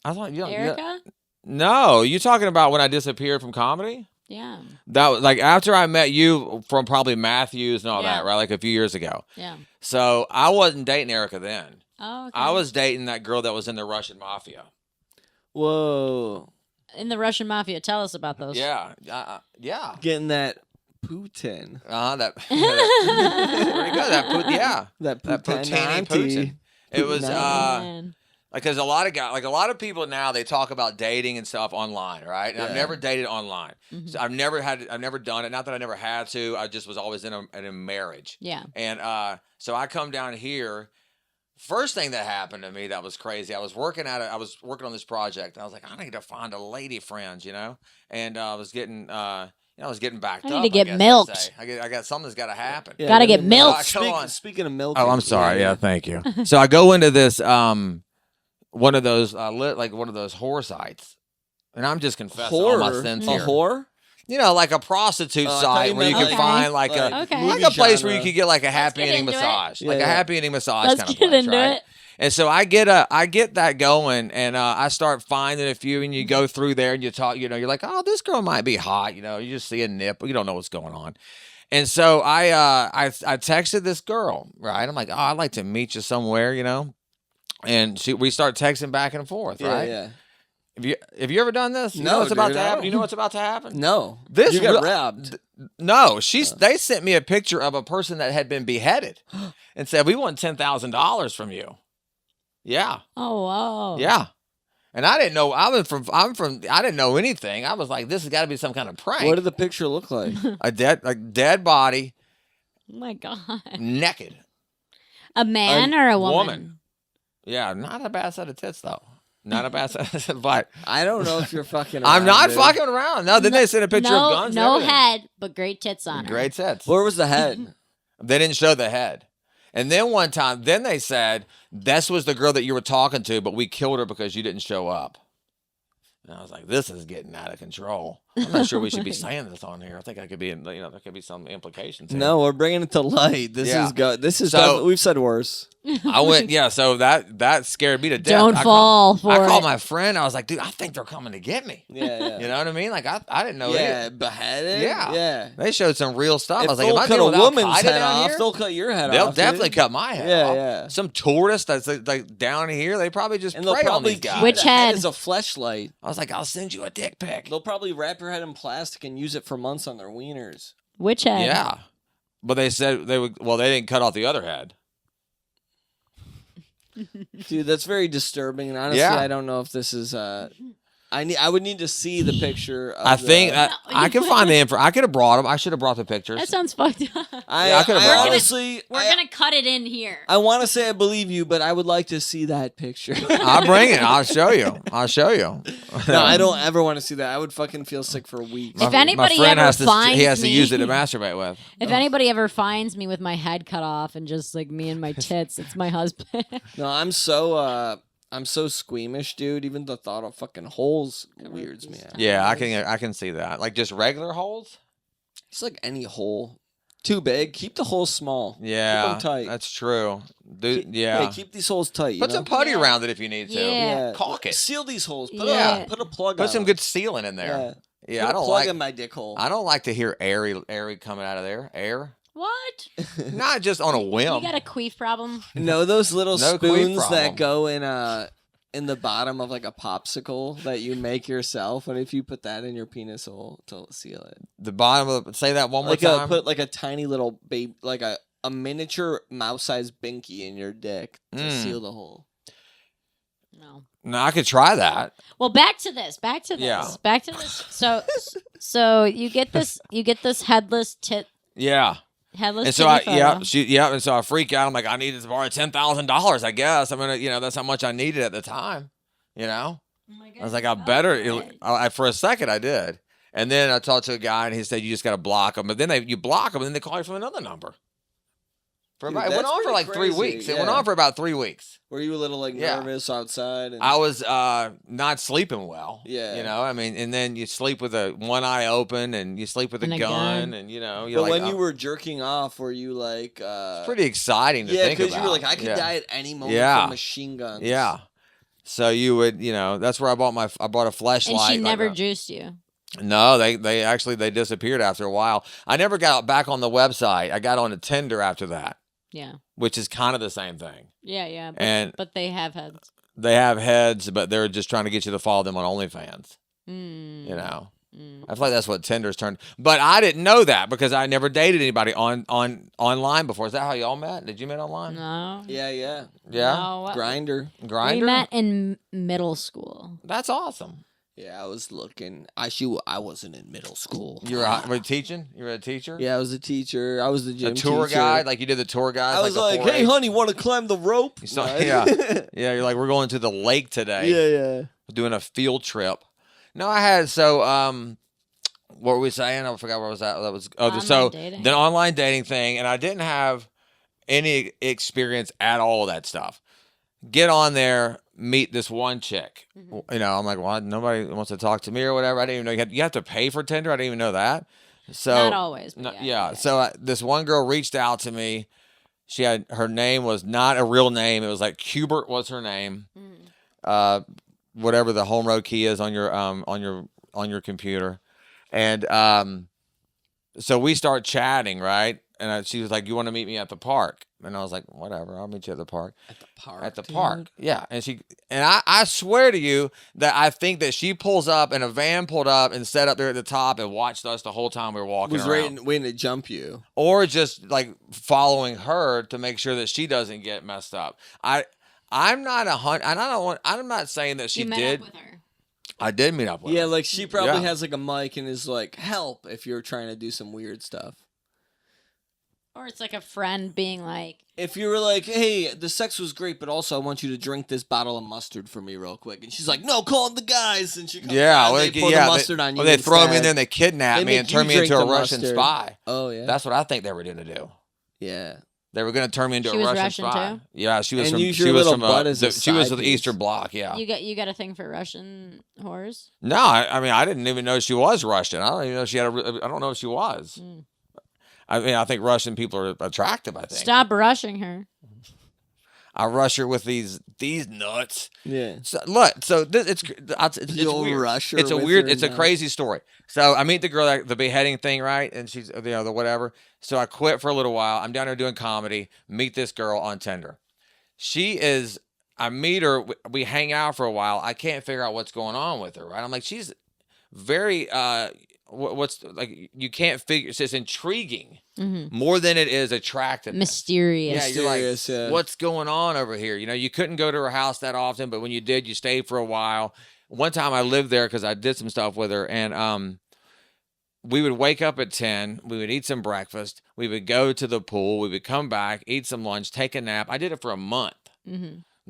I thought Erica? No, you talking about when I disappeared from comedy? Yeah. That was like after I met you from probably Matthews and all Yeah. that, right? Like a few years ago. Yeah. So I wasn't dating Erica then. Oh, okay. I was dating that girl that was in the Russian mafia. Whoa. in the Russian mafia. Tell us about those. Yeah. Yeah. Getting that Putin. That pretty good. That That Putin. Putin. Putin. It was Putin. Man. because a lot of people now they talk about dating and stuff online, right? And I've Yeah. never dated online. Mhm. So I've never done it. Not that I never had to. I just was always in a marriage. Yeah. And so I come down here. First thing that happened to me that was crazy. I was working on this project. And I was like, I need to find a lady friend, And I was getting backed I need up. to get guess I'd milked. say. I got something's got to happen. Yeah, Gotta I get mean, milked. Come on. Speaking of milk. Oh, I'm sorry. Yeah, thank you. So I go into this one of those one of those whore sites, and I'm just confessing all my sins A here. whore? Like a prostitute Oh, I thought site you where you meant can like- find like like a Okay. like movie a place where genre. you could get like a happy get ending into it. massage, Yeah, like yeah. a happy ending massage Let's kind of get place, into right? it. And so I get that going, and I start finding a few, and you go through there and you talk, you're like, oh, this girl might be hot, you just see a nip, but you don't know what's going on. And so I texted this girl, right? I'm like, oh, I'd like to meet you somewhere, and we start texting back and forth, Yeah, right? yeah. Have you ever done this? You No, know what's about dude, to I happen? don't. You know what's about to happen? No. This you got real- robbed. No, they sent me a picture of a person that had been beheaded and said, we want $10,000 from you. Yeah. Oh, wow. Yeah. And I didn't know I didn't know anything. I was like, this has got to be some kind of prank. What did the picture look like? a dead body, Oh my God. naked. A man or a woman? Yeah, not a bad set of tits though. Not a bad set of but I don't know if you're fucking I'm around, not dude. fucking around. No, then they sent a picture of guns. and No everything. head, but great tits on her. Great tits. Where was the head? They didn't show the head. And then one time, they said, this was the girl that you were talking to, but we killed her because you didn't show up. And I was like, this is getting out of control. I'm not sure we should be saying this on here. I think I could be in, there could be some implications here. No, we're bringing it to light. This Yeah. is So- we've said worse. I went, so that scared me to death. Don't fall for I called it. my friend. I was like, dude, I think they're coming to get me. Yeah, yeah. You know what I mean? Like, I didn't know Yeah, it. beheaded. Yeah. Yeah. They showed some real stuff. I If was like, they'll am I cut a dealing with woman's Al-Qaeda head down off, here? they'll cut your head They'll off. definitely dude. cut my head Yeah, off. yeah. Some tourist that's like down here, they probably just And they'll prey on probably these guys. keep Which the head head? as a fleshlight. I was like, I'll send you a dick pic. They'll probably wrap your head in plastic and use it for months on their wieners. Which head? Yeah. But they said they would, they didn't cut off the other head. Dude, that's very disturbing. And honestly, Yeah. I don't know if this is. I would need to see the picture. Of I think the, I can find the info. I could have brought them. I should have brought the pictures. That sounds fucked up. I, Yeah, I could've I brought it. honestly, We're I, gonna cut it in here. I want to say I believe you, but I would like to see that picture. I'll bring it. I'll show you. I'll show you. No, I don't ever want to see that. I would fucking feel sick for weeks. If anybody my friend ever has to, finds he has to me- use it to masturbate with. If anybody ever finds me with my head cut off and just like me and my tits, it's my husband. No, I'm so squeamish, dude. Even the thought of fucking holes weirds me out. Yeah, I can see that. Like just regular holes. It's like any hole. Too big. Keep the holes small. Yeah, Keep them tight. that's true. Dude, Keep- yeah. Hey, keep these holes tight. Put some putty Yeah. around it if you need to. Yeah. Caulk it. Seal these holes. Put, Yeah. put a plug Put on some them. good sealing in there. Yeah, Put I a don't plug like. in my dick hole. I don't like to hear airy coming out of there. Air, What? not just on a whim. You got a queef problem? No, those little No queef spoons problem. that go in the bottom of like a popsicle that you make yourself. What if you put that in your penis hole to seal it? The bottom of say that one more Like time. put like a tiny little baby, like a a miniature mouse-sized binky in your dick to seal the hole. No. No, I could try that. Well, back to this. Yeah. Back to this. So you get this headless Yeah. And so and so I freak out. I'm like, I needed to borrow $10,000. I guess I'm gonna, that's how much I needed at the time. You know, Oh my God. I was like, I better. For a second, I did, and then I talked to a guy, and he said, you just got to block them. But then you block them, and then they call you from another number. It went on for like 3 weeks. It went on for about 3 weeks. Were you a little nervous outside? I was not sleeping well. Yeah. And then you sleep with one eye open, and you sleep with a gun, and But when you were jerking off, were you like? It's pretty exciting to think about. Yeah, because you were like, I could die at any moment from machine guns. Yeah. So you would, that's where I bought a flashlight. And she never juiced you. No, they actually disappeared after a while. I never got back on the website. I got on to Tinder after that. Yeah. Which is kind of the same thing. Yeah. But they have heads. They have heads, but they're just trying to get you to follow them on OnlyFans. I feel like that's what Tinder's turned. But I didn't know that because I never dated anybody online before. Is that how y'all met? Did you meet online? No. Yeah. Yeah. No, Grinder. We met in middle school. That's awesome. Yeah, I was looking. I wasn't in middle school. You were teaching? You were a teacher? Yeah, I was a teacher. I was the gym tour teacher. guide? Like you did the tour guide? I was like, hey, honey, want to climb the rope? Yeah. Yeah, you're like, we're going to the lake today. Yeah. Doing a field trip. No, I had, what were we saying? I forgot where I was at. That was, dating. The online dating thing, and I didn't have any experience at all of that stuff. Get on there, meet this one chick. Mm-hmm. I'm like, well, nobody wants to talk to me or whatever. I didn't even know you have to pay for Tinder. I didn't even know that. So not always. But yeah. So this one girl reached out to me. Her name was not a real name. It was like Hubert was her name. Whatever the home road key is on your computer, and so we start chatting, right? And she was like, "You want to meet me at the park?" And I was like, "Whatever, I'll meet you at the park." At the park, yeah. And I swear to you that I think that she pulls up and a van pulled up and sat up there at the top and watched us the whole time we were walking around. Waiting to jump you, or just like following her to make sure that she doesn't get messed up. I'm not I'm not saying that she you met did. Up with her. I did meet up with her. Yeah, like she probably has like a mic and is like, help if you're trying to do some weird stuff. Or it's like a friend being like, if you were like, hey, the sex was great, but also I want you to drink this bottle of mustard for me real quick. And she's like, no, call the guys. And she comes out, they pour the mustard on you. They throw me in there and they kidnap me and turn me into a Russian spy. Oh, yeah. That's what I think they were going to do. Yeah. They were going to turn me into She a was Russian spy. Too? Yeah, she was and from. Use she your was little from. butt as a she was with the piece. Eastern Bloc. Yeah. You got a thing for Russian whores? No, I mean I didn't even know she was Russian. I don't even know she had. I don't know if she was. I mean, I think Russian people are attractive. I think. Stop rushing her. I rush her with these nuts. Yeah. So, look, so it's You'll weird. rush her It's a with weird. her It's a nuts. crazy story. So I meet the girl at the beheading thing, right? And she's the whatever. So I quit for a little while. I'm down there doing comedy. Meet this girl on Tinder. She is. I meet her. We hang out for a while. I can't figure out what's going on with her. Right? I'm like, she's very. What's like? You can't figure. It's intriguing more than it is attractive. Mysterious. Yeah, you're like, what's going on over here? You couldn't go to her house that often, but when you did, you stayed for a while. One time I lived there because I did some stuff with her, and we would wake up at 10. We would eat some breakfast. We would go to the pool. We would come back, eat some lunch, take a nap. I did it for a month.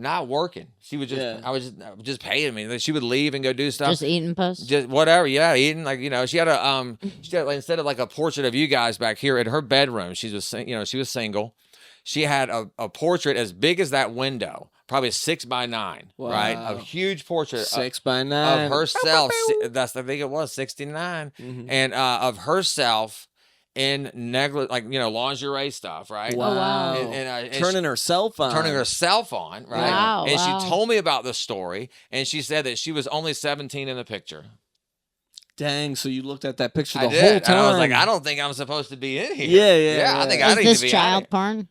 Not working. She was just, I was just paying me. She would leave and go do stuff. Just eating puss. Just whatever. Yeah, eating. Like, she had like, instead of like a portrait of you guys back here in her bedroom, she was single. She had a portrait as big as that window, probably 6 by 9, right? A huge portrait. 6 by 9 of herself. I think it was 69, and of herself in lingerie stuff, right? Wow. And turning herself on. Right? Wow. And she told me about the story, and she said that she was only 17 in the picture. Dang, so you looked at that picture I the did, whole time. and I was like, I don't think I'm supposed to be in here. Yeah. I think I Is need this to be child porn?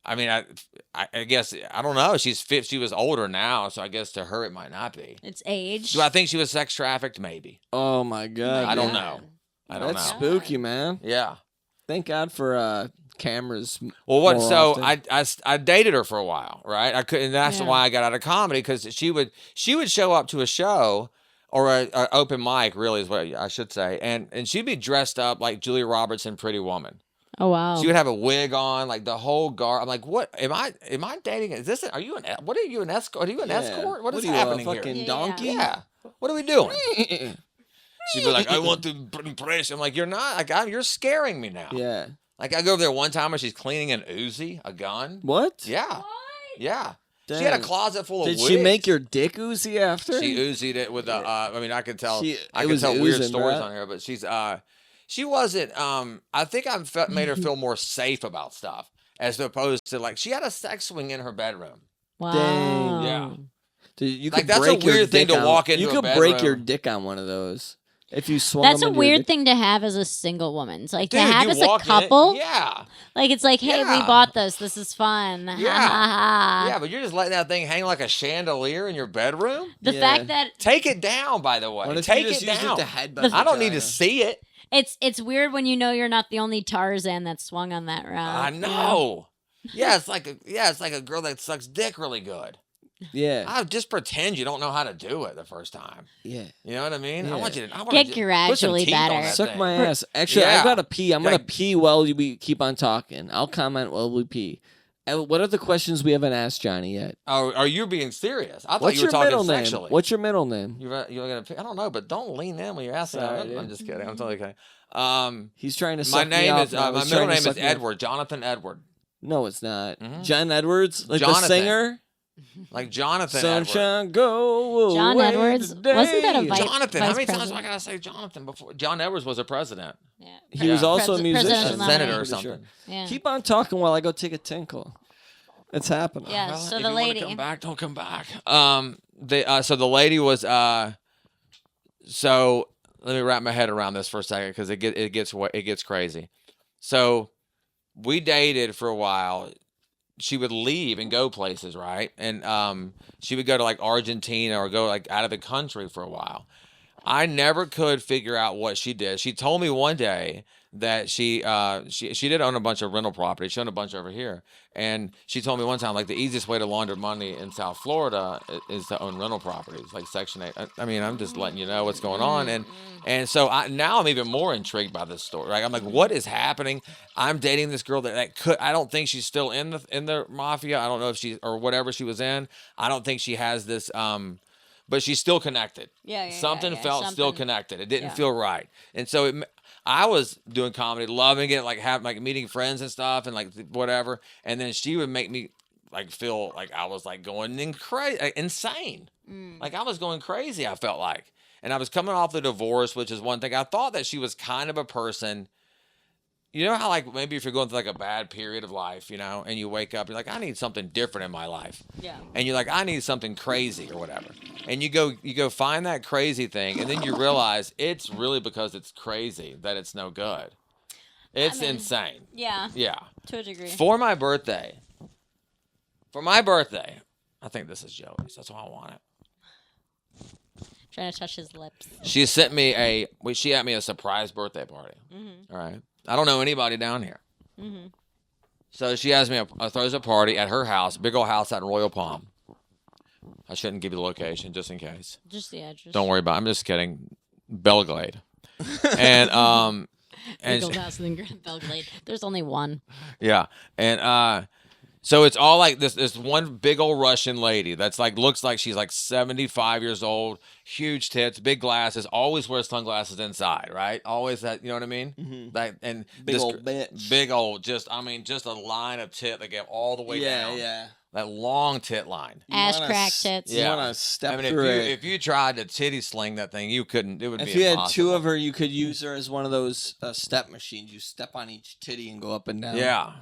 I mean, I guess, I don't know. She was older now, so I guess to her it might not be. It's age. Do I think she was sex trafficked? Maybe. Oh my God. I don't know. That's spooky, man. Yeah. Thank God for cameras. Well, what? more So often. I dated her for a while, right? I couldn't. That's Yeah. why I got out of comedy because she would show up to a show or a open mic, really is what I should say, and she'd be dressed up like Julia Roberts in Pretty Woman. Oh wow. She would have a wig on, like the whole guard. I'm like, what? Am I dating? Is this? Are you an? What are you an escort? Are you an Yeah. escort? What is are you, happening a fucking here? donkey? Yeah. What are we doing? She'd be like, I want to impress. I'm like, you're not. Like, you're scaring me now. Yeah. Like, I go over there one time and she's cleaning an Uzi, a gun. What? Yeah. Yeah. She had a Dang. closet full of Did wigs. she make your dick oozy after? She Uzi'd it with a. I mean, I could tell. She- I it could was tell weird oozing, stories right? on her, but she's. She wasn't. I think made her feel more safe about stuff as opposed to like she had a sex swing in her bedroom. Wow. Dang. Yeah. Dude, you Like, could that's a break your weird thing dick to on- walk into You a could break your bedroom. dick on one of those if you swung. That's them a into your weird dick. thing to have as a single woman. It's like Dude, to have you as a walk in it- couple. Yeah. Like it's like, hey, we Yeah. bought this. This is fun. Ha, Yeah. ha, ha. Yeah, but you're just letting that thing hang like a chandelier in your bedroom. The Yeah. fact that Take it down, by the way. What if Take you just it used down. it to headbutt The- I don't need to vagina? see it. it's weird when you know you're not the only Tarzan that swung on that round. I you know. Yeah, it's like a girl that sucks dick really good. Yeah. I just pretend you don't know how to do it the first time. Yeah. You know what I mean? Yeah. I want you to Get put some gradually teeth on better. that Suck thing. my ass. Actually, Yeah. I gotta pee. I'm gonna Like- pee while we keep on talking. I'll comment while we pee. What are the questions we haven't asked Johnny yet? Oh, are you being serious? I thought What's you were your middle talking name? sexually. What's your middle name? You're gonna pick? I don't know, but don't lean in when you're asking. Sorry, I'm dude. just kidding. I'm totally kidding. He's trying to My suck me name off is now. my He's middle trying to name is suck me off. Edward. Jonathan Edward. No, it's not. Mhm. John Edwards, like the Jonathan. singer. Like Jonathan Edward. Sunshine, go John away Edwards? today. Wasn't that a vice- Jonathan. How vice many times president? do I gotta say Jonathan before? John Edwards was a president, Yeah. He was also a Presidential musician, nominee. senator or Pretty something. sure. Yeah. Keep on talking while I go take a tinkle. It's happening. Yeah. Well, so if the you wanna lady. come back, don't come back. So the lady was so let me wrap my head around this for a second because it gets crazy. So we dated for a while. She would leave and go places, right? And she would go to like Argentina or go like out of the country for a while. I never could figure out what she did. She told me one day that she did own a bunch of rental property. She owned a bunch over here, and she told me one time like the easiest way to launder money in South Florida is to own rental properties, like Section 8. I mean, I'm just letting you know what's going on, and so now I'm even more intrigued by this story. Right? I'm like, what is happening? I'm dating this girl that could. I don't think she's still in the mafia. I don't know if she or whatever she was in. I don't think she has this. But she's still connected. Something felt still connected. It didn't feel right. And so I was doing comedy, loving it, like meeting friends and stuff and like whatever. And then she would make me like feel like I was like going insane. Like I was going crazy, I felt like. And I was coming off the divorce, which is one thing. I thought that she was kind of a person. You know how like maybe if you're going through like a bad period of life, you know, and you wake up, you're like, I need something different in my life. Yeah. And you're like, I need something crazy or whatever. And you go find that crazy thing, and then you realize it's really because it's crazy that it's no good. It's insane. Yeah. Yeah. To a degree. For my birthday, I think this is Joey's. That's why I want it. Trying to touch his lips. She sent me she had me a surprise birthday party. All right. I don't know anybody down here. So she has me throws a party at her house, big old house out in Royal Palm. I shouldn't give you the location just in case. Just the address. Don't worry about it. I'm just kidding. Belglade. And Big old house in Belgrade. There's only one. yeah. And so it's all like this one big old Russian lady that's like looks like she's like 75 years old, huge tits, big glasses, always wears sunglasses inside, right? Always that, you know what I mean? Mhm. Like and Big this old bitch. big old just a line of tit that go all the way down. Yeah. That long tit line. You Ass wanna crack s- tits. You Yeah. want to step I mean, through it. if you tried to titty sling that thing, you couldn't. It would If be you had impossible. two of her, you could use her as one of those step machines. You step on each titty and go up and down. Yeah,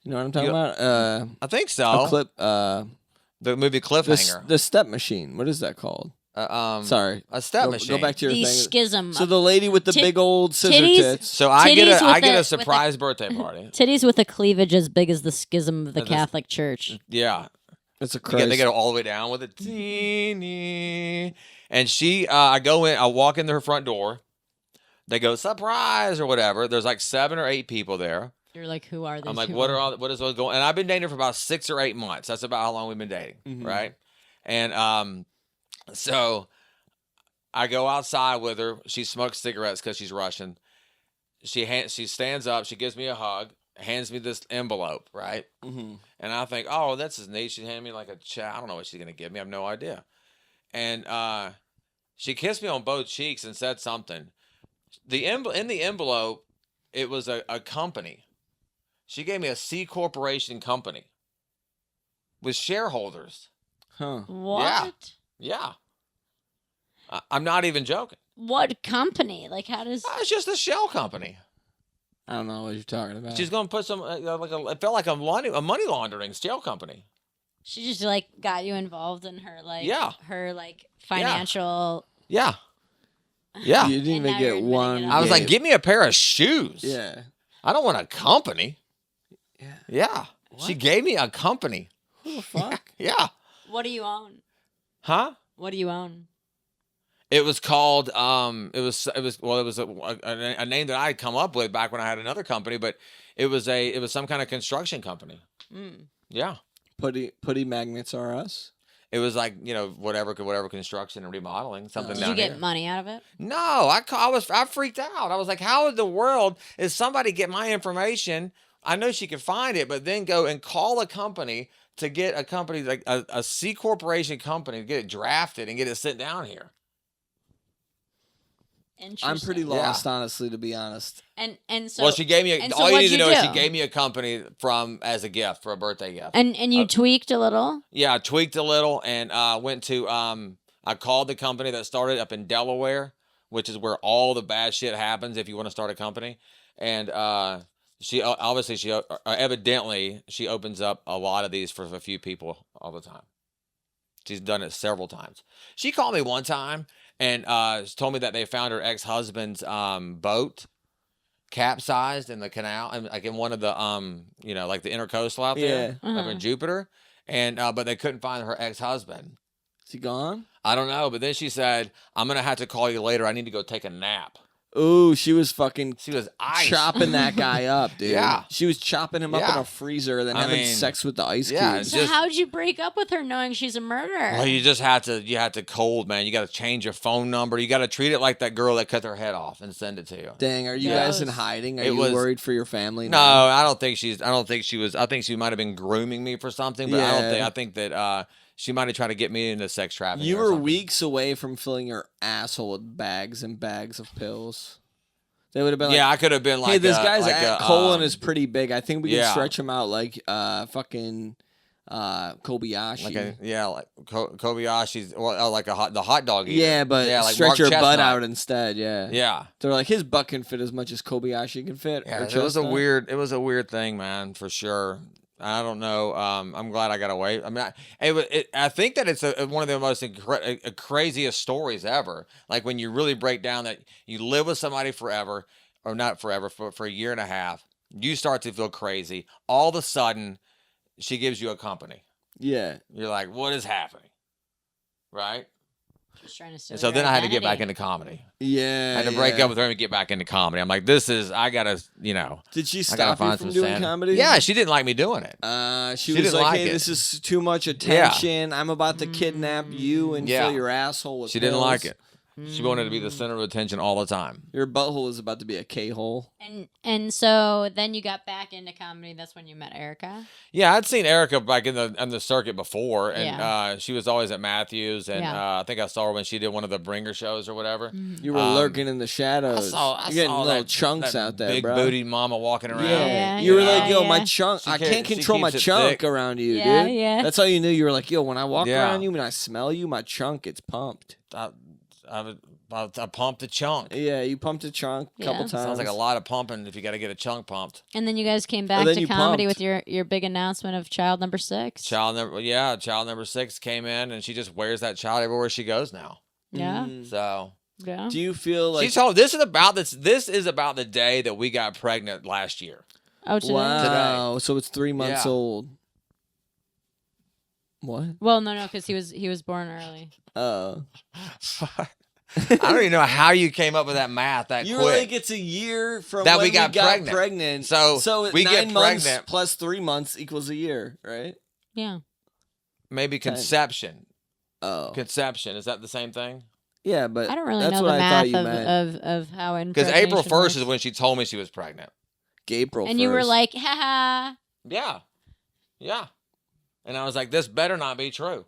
You know what I'm talking You- about? I think A so. clip. The movie Cliffhanger. The step machine. What is that called? Sorry. a step Go, machine. go back to your The thing. schism. So the lady with the Tit- big old scissor titties- tits. So I get Titties a with a surprise birthday party. Titties with a cleavage as big as the schism of the This- Catholic Church. Yeah, It's a they Christ. get all the way down with a teeny. And I go in, I walk into her front door. They go surprise or whatever. There's like 7 or 8 people there. You're like, who are these? I'm like, people? what is all going? And I've been dating her for about 6 or 8 months. That's about how long we've been dating, right? And so I go outside with her. She smokes cigarettes because she's Russian. She stands up. She gives me a hug. Hands me this envelope, right? And I think, oh, this is neat. She handed me like a check. I don't know what she's gonna give me. I have no idea. And she kissed me on both cheeks and said something. In the envelope, it was a company. She gave me a C corporation company with shareholders. Huh. What? Yeah. I'm not even joking. What company? Like, how does? It's just a shell company. I don't know what you're talking about. She's gonna put some it felt like a money laundering shell company. She just like got you involved in her her financial. Yeah. Yeah. You didn't And even now you're get admitting one. it I was like, gift. give me a pair of shoes. Yeah. I don't want a company. Yeah. Yeah. She gave me a company. Who the fuck? Yeah. What do you own? Huh? What do you own? It was called it was a name that I had come up with back when I had another company, but it was some kind of construction company. Yeah. Putty Magnets R Us. It was like, whatever construction and remodeling, something Did down you get here. money out of it? No, I freaked out. I was like, how in the world is somebody get my information? I know she could find it, but then go and call a company to get a company like a C corporation company to get it drafted and get it sent down here. Interesting. I'm pretty lost, honestly, to be honest. And so Well, she gave me and so all you what'd need to you know is she do? gave me a company as a gift for a birthday gift. and you tweaked a little. Yeah, I tweaked a little and went to I called the company that started up in Delaware, which is where all the bad shit happens if you want to start a company. And evidently she opens up a lot of these for a few people all the time. She's done it several times. She called me one time and told me that they found her ex-husband's boat capsized in the canal, and like in one of the like the intercoastal out there up in Jupiter, and but they couldn't find her ex-husband. Is he gone? I don't know, but then she said, "I'm gonna have to call you later. I need to go take a nap." Ooh, she was fucking She was ice. chopping that guy up, dude. Yeah. She was chopping him up in a freezer, then having sex with the ice cubes. So how'd you break up with her knowing she's a murderer? Well, you have to cold, man. You got to change your phone number. You got to treat it like that girl that cut her head off and send it to you. Dang, are you guys in hiding? Are you worried for your family No, now? I don't think she was. I think she might have been grooming me for something, but I think that she might have tried to get me into sex trafficking. You or were something. weeks away from filling your asshole with bags and bags of pills. They would have been I could have been like, hey, this guy's like colon is pretty big. I think we can yeah. stretch him out like fucking Kobayashi. Like Kobayashi's, like the hot dog eater. Yeah, but like stretch Mark your butt Chestnut. out instead. Yeah. Yeah. They're like his butt can fit as much as Kobayashi can fit. Yeah, or it was a Chestnut. weird thing, man, for sure. I don't know. I'm glad I got away. I mean, I think that it's one of the most craziest stories ever. Like when you really break down that you live with somebody forever, or not forever, for a year and a half, you start to feel crazy. All of a sudden, she gives you a company. Yeah. You're like, what is happening? Right? Just trying to And so then I had to get back into comedy. Yeah. I had to break up with her and get back into comedy. I'm like, I gotta, Did she I gotta stop you find from some doing sanity. comedy? Yeah, she didn't like me doing it. She was didn't like, like hey, it. this is too much attention. I'm about to kidnap you and fill your asshole with She didn't pills. like it. She wanted to be the center of attention all the time. Your butthole is about to be a K-hole. And so then you got back into comedy. That's when you met Erica. Yeah, I'd seen Erica back in the circuit before, and Yeah. she was always at Matthews, and Yeah. I think I saw her when she did one of the Bringer shows or whatever. You were lurking in the shadows. I You're getting saw little that, chunks that out there, big bro. booty mama walking around. Yeah. Yeah, You were yeah, like, yo, my yeah. chunk. She I keeps- can't control my it chunk thick. around you, Yeah, dude. yeah. That's how you knew. You were like, yo, when I walk Yeah. around you and I smell you, my chunk gets pumped. I pumped the chunk. Yeah, you pumped a chunk a couple Yeah. times. Sounds like a lot of pumping if you got to get a chunk pumped. And then you guys came back then to you comedy pumped. with your big announcement of child number 6. Child number 6 came in, and she just wears that child everywhere she goes now. Yeah. So Yeah. Do you feel like she told this is about the day that we got pregnant last year. Oh, today? wow? So it's 3 months Yeah. old. What? Well, no, because he was born early. Oh, I don't even know how you came up with that math that You quick. were like, it's a year from That when we got pregnant. So we 9 get months pregnant. plus 3 months equals a year, right? Yeah. Maybe conception. Oh. Conception. Is that the same thing? Yeah, but I don't really that's know what the I thought math you meant. of how Because April 1st works. is when she told me she was pregnant. April 1st. And you were like, haha. Yeah. Yeah. And I was like, this better not be true.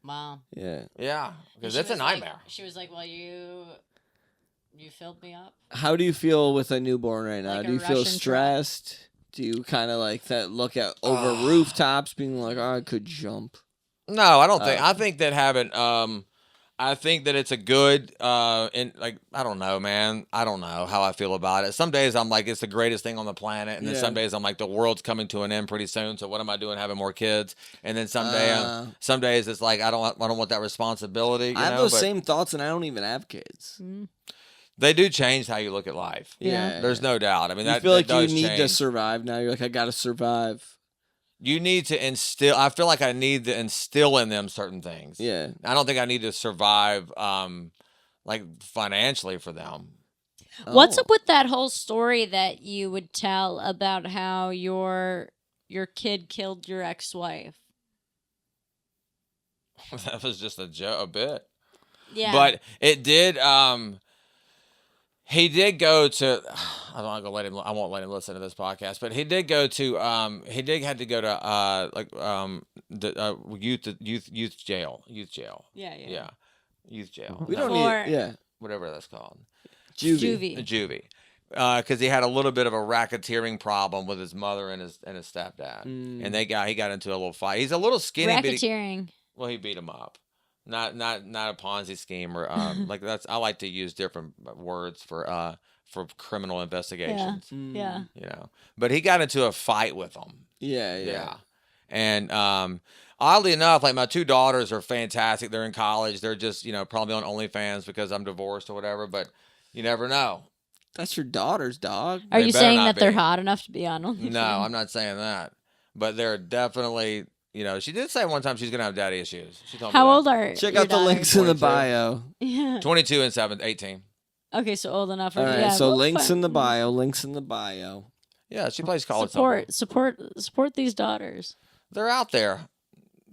Wow. Yeah. Yeah. Because And it's she a was like- nightmare. she was like, well, you filled me up. How do you feel with a newborn right now? Like Do a you feel Russian stressed? Do you kind of like that look at over rooftops being like, oh, I could jump? No, I don't think. I think that having I think that it's a good and like I don't know, man. I don't know how I feel about it. Some days I'm like it's the greatest thing on the planet, and then some days I'm like the world's coming to an end pretty soon. So what am I doing having more kids? And then some days it's like I don't want that responsibility. I have those same thoughts, and I don't even have kids. They do change how you look at life. Yeah, there's no doubt. I mean, you feel like you does need to change. survive now. You're like, I gotta survive. You need to instill. I feel like I need to instill in them certain things. Yeah. I don't think I need to survive, like financially for them. What's up with that whole story that you would tell about how your kid killed your ex-wife? That was just a bit. Yeah. But it did. He did go to. I don't gonna let him. I won't let him listen to this podcast. But he did go to. He did had to go to the youth jail. Yeah. Youth jail. We don't need. Whatever that's called. Juvie. Because he had a little bit of a racketeering problem with his mother and his stepdad, and he got into a little fight. He's a little skinny. Racketeering. Well, he beat him up. Not a Ponzi scheme or like that's. I like to use different words for criminal investigations. Yeah. You know, but he got into a fight with him. Yeah. And oddly enough, like my two daughters are fantastic. They're in college. They're just probably on OnlyFans because I'm divorced or whatever. But you never know. That's your daughters, dog. Are you better saying not that they're be. hot enough to be on OnlyFans? No, I'm not saying that. But they're definitely. She did say one time she's gonna have daddy issues. She told me How that. old are Check your out the links in the bio. Yeah. 22 and 18. Okay, so old enough. All right, yeah, so we'll links find- in the bio. Links in the bio. Yeah, she plays college football. Support these daughters. They're out there.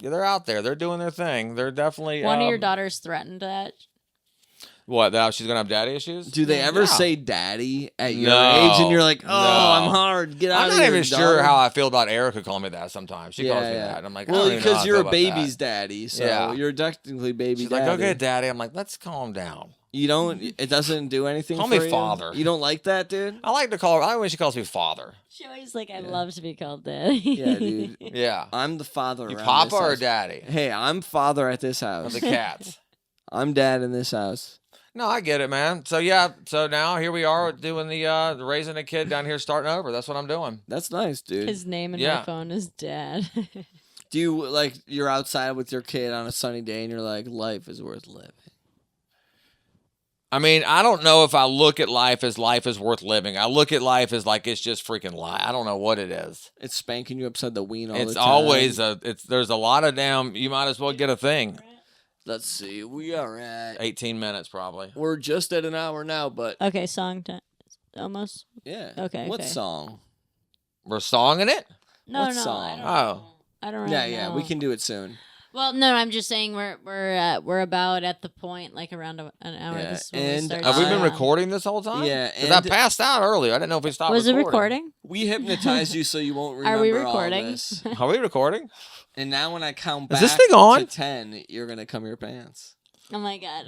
Yeah, they're out there. They're doing their thing. They're definitely. One of your daughters threatened that. What? That she's gonna have daddy issues? Do they ever say daddy at your No. age? And you're like, oh, No. I'm hard. Get out I'm of not here. even sure daughter." how I feel about Erica calling me that sometimes. She calls me that. And I'm like, I well, don't even know how because I you're feel a about baby's that. daddy, so Yeah. you're technically baby She's daddy. like, okay, daddy. I'm like, let's calm down. You don't. It doesn't do anything. Call for me you? father. You don't like that, dude? I like to call her. I like when she calls me father. She always like, I love to be called daddy. Yeah, dude. Yeah. I'm the father. You around papa this or house. daddy? Hey, I'm father at this house. Of the cats. I'm dad in this house. No, I get it, man. So yeah, so now here we are doing the raising a kid down here, starting over. That's what I'm doing. That's nice, dude. His name in Yeah. my phone is Dad. Do you like you're outside with your kid on a sunny day and you're like, life is worth living? I mean, I don't know if I look at life as worth living. I look at life as like it's just freaking life. I don't know what it is. It's spanking you upside the ween all It's the time. always there's a lot of damn. You might as well get a thing. Let's see. We are at 18 minutes probably. We're just at an hour now, but Okay, song time. Almost. yeah. Okay, What okay. song? We're songing it. No, What no. song? I don't really Yeah, know. we can do it soon. Well, no, I'm just saying we're about at the point like around an hour. Yeah, This is when we and start Have we been to- recording this whole time? Yeah, Because I and- passed out earlier. I didn't know if we stopped. Was it recording? We hypnotized you so you won't remember Are we all recording? this. Are we recording? And now when I count Is back this thing on? to 10, you're going to come your pants. Oh my god,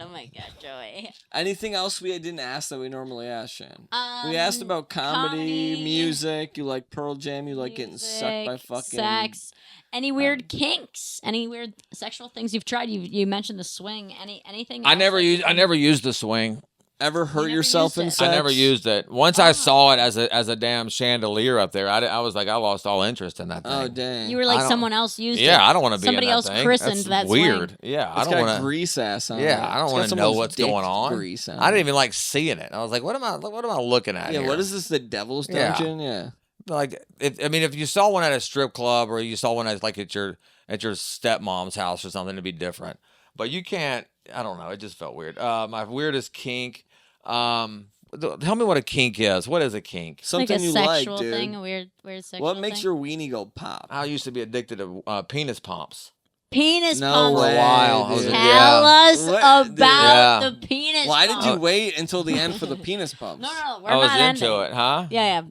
Joey. Anything else we didn't ask that we normally ask, Shan? We asked about comedy, music. You like Pearl Jam. You like getting sucked by music, fucking sex. Any weird kinks? Any weird sexual things you've tried? You mentioned the swing. Anything? I else never that used. you I think- never used the swing. Ever hurt never yourself used in it? sex? I never used it. Once I saw it as a damn chandelier up there, I was like, I lost all interest in that thing. Oh dang! You were I like don't- someone else used it. Yeah, I don't want to be. Somebody in that else thing. christened That's that swing. weird. Yeah, I It's don't got want to. grease ass on it. Yeah, I don't It's got want to know someone's what's dick going on. Grease on I didn't it. even like seeing it. I was like, what am I looking at? Yeah, here? what is this? The Devil's Yeah. Dungeon? Yeah. Like? If you saw one at a strip club or you saw one at like at your stepmom's house or something, it'd be different. But you can't. I don't know. It just felt weird. My weirdest kink. Tell me what a kink is. What is a kink? Like Something a you like, sexual dude. thing, a weird sexual What makes thing. your weenie go pop? I used to be addicted to penis pumps. Penis No pumps? For a way, while. I was dude. a- Tell us What, dude? about Yeah. the penis Why did pump. you wait until the end for the penis pumps? No, we're I was not into ending. it, huh? Yeah.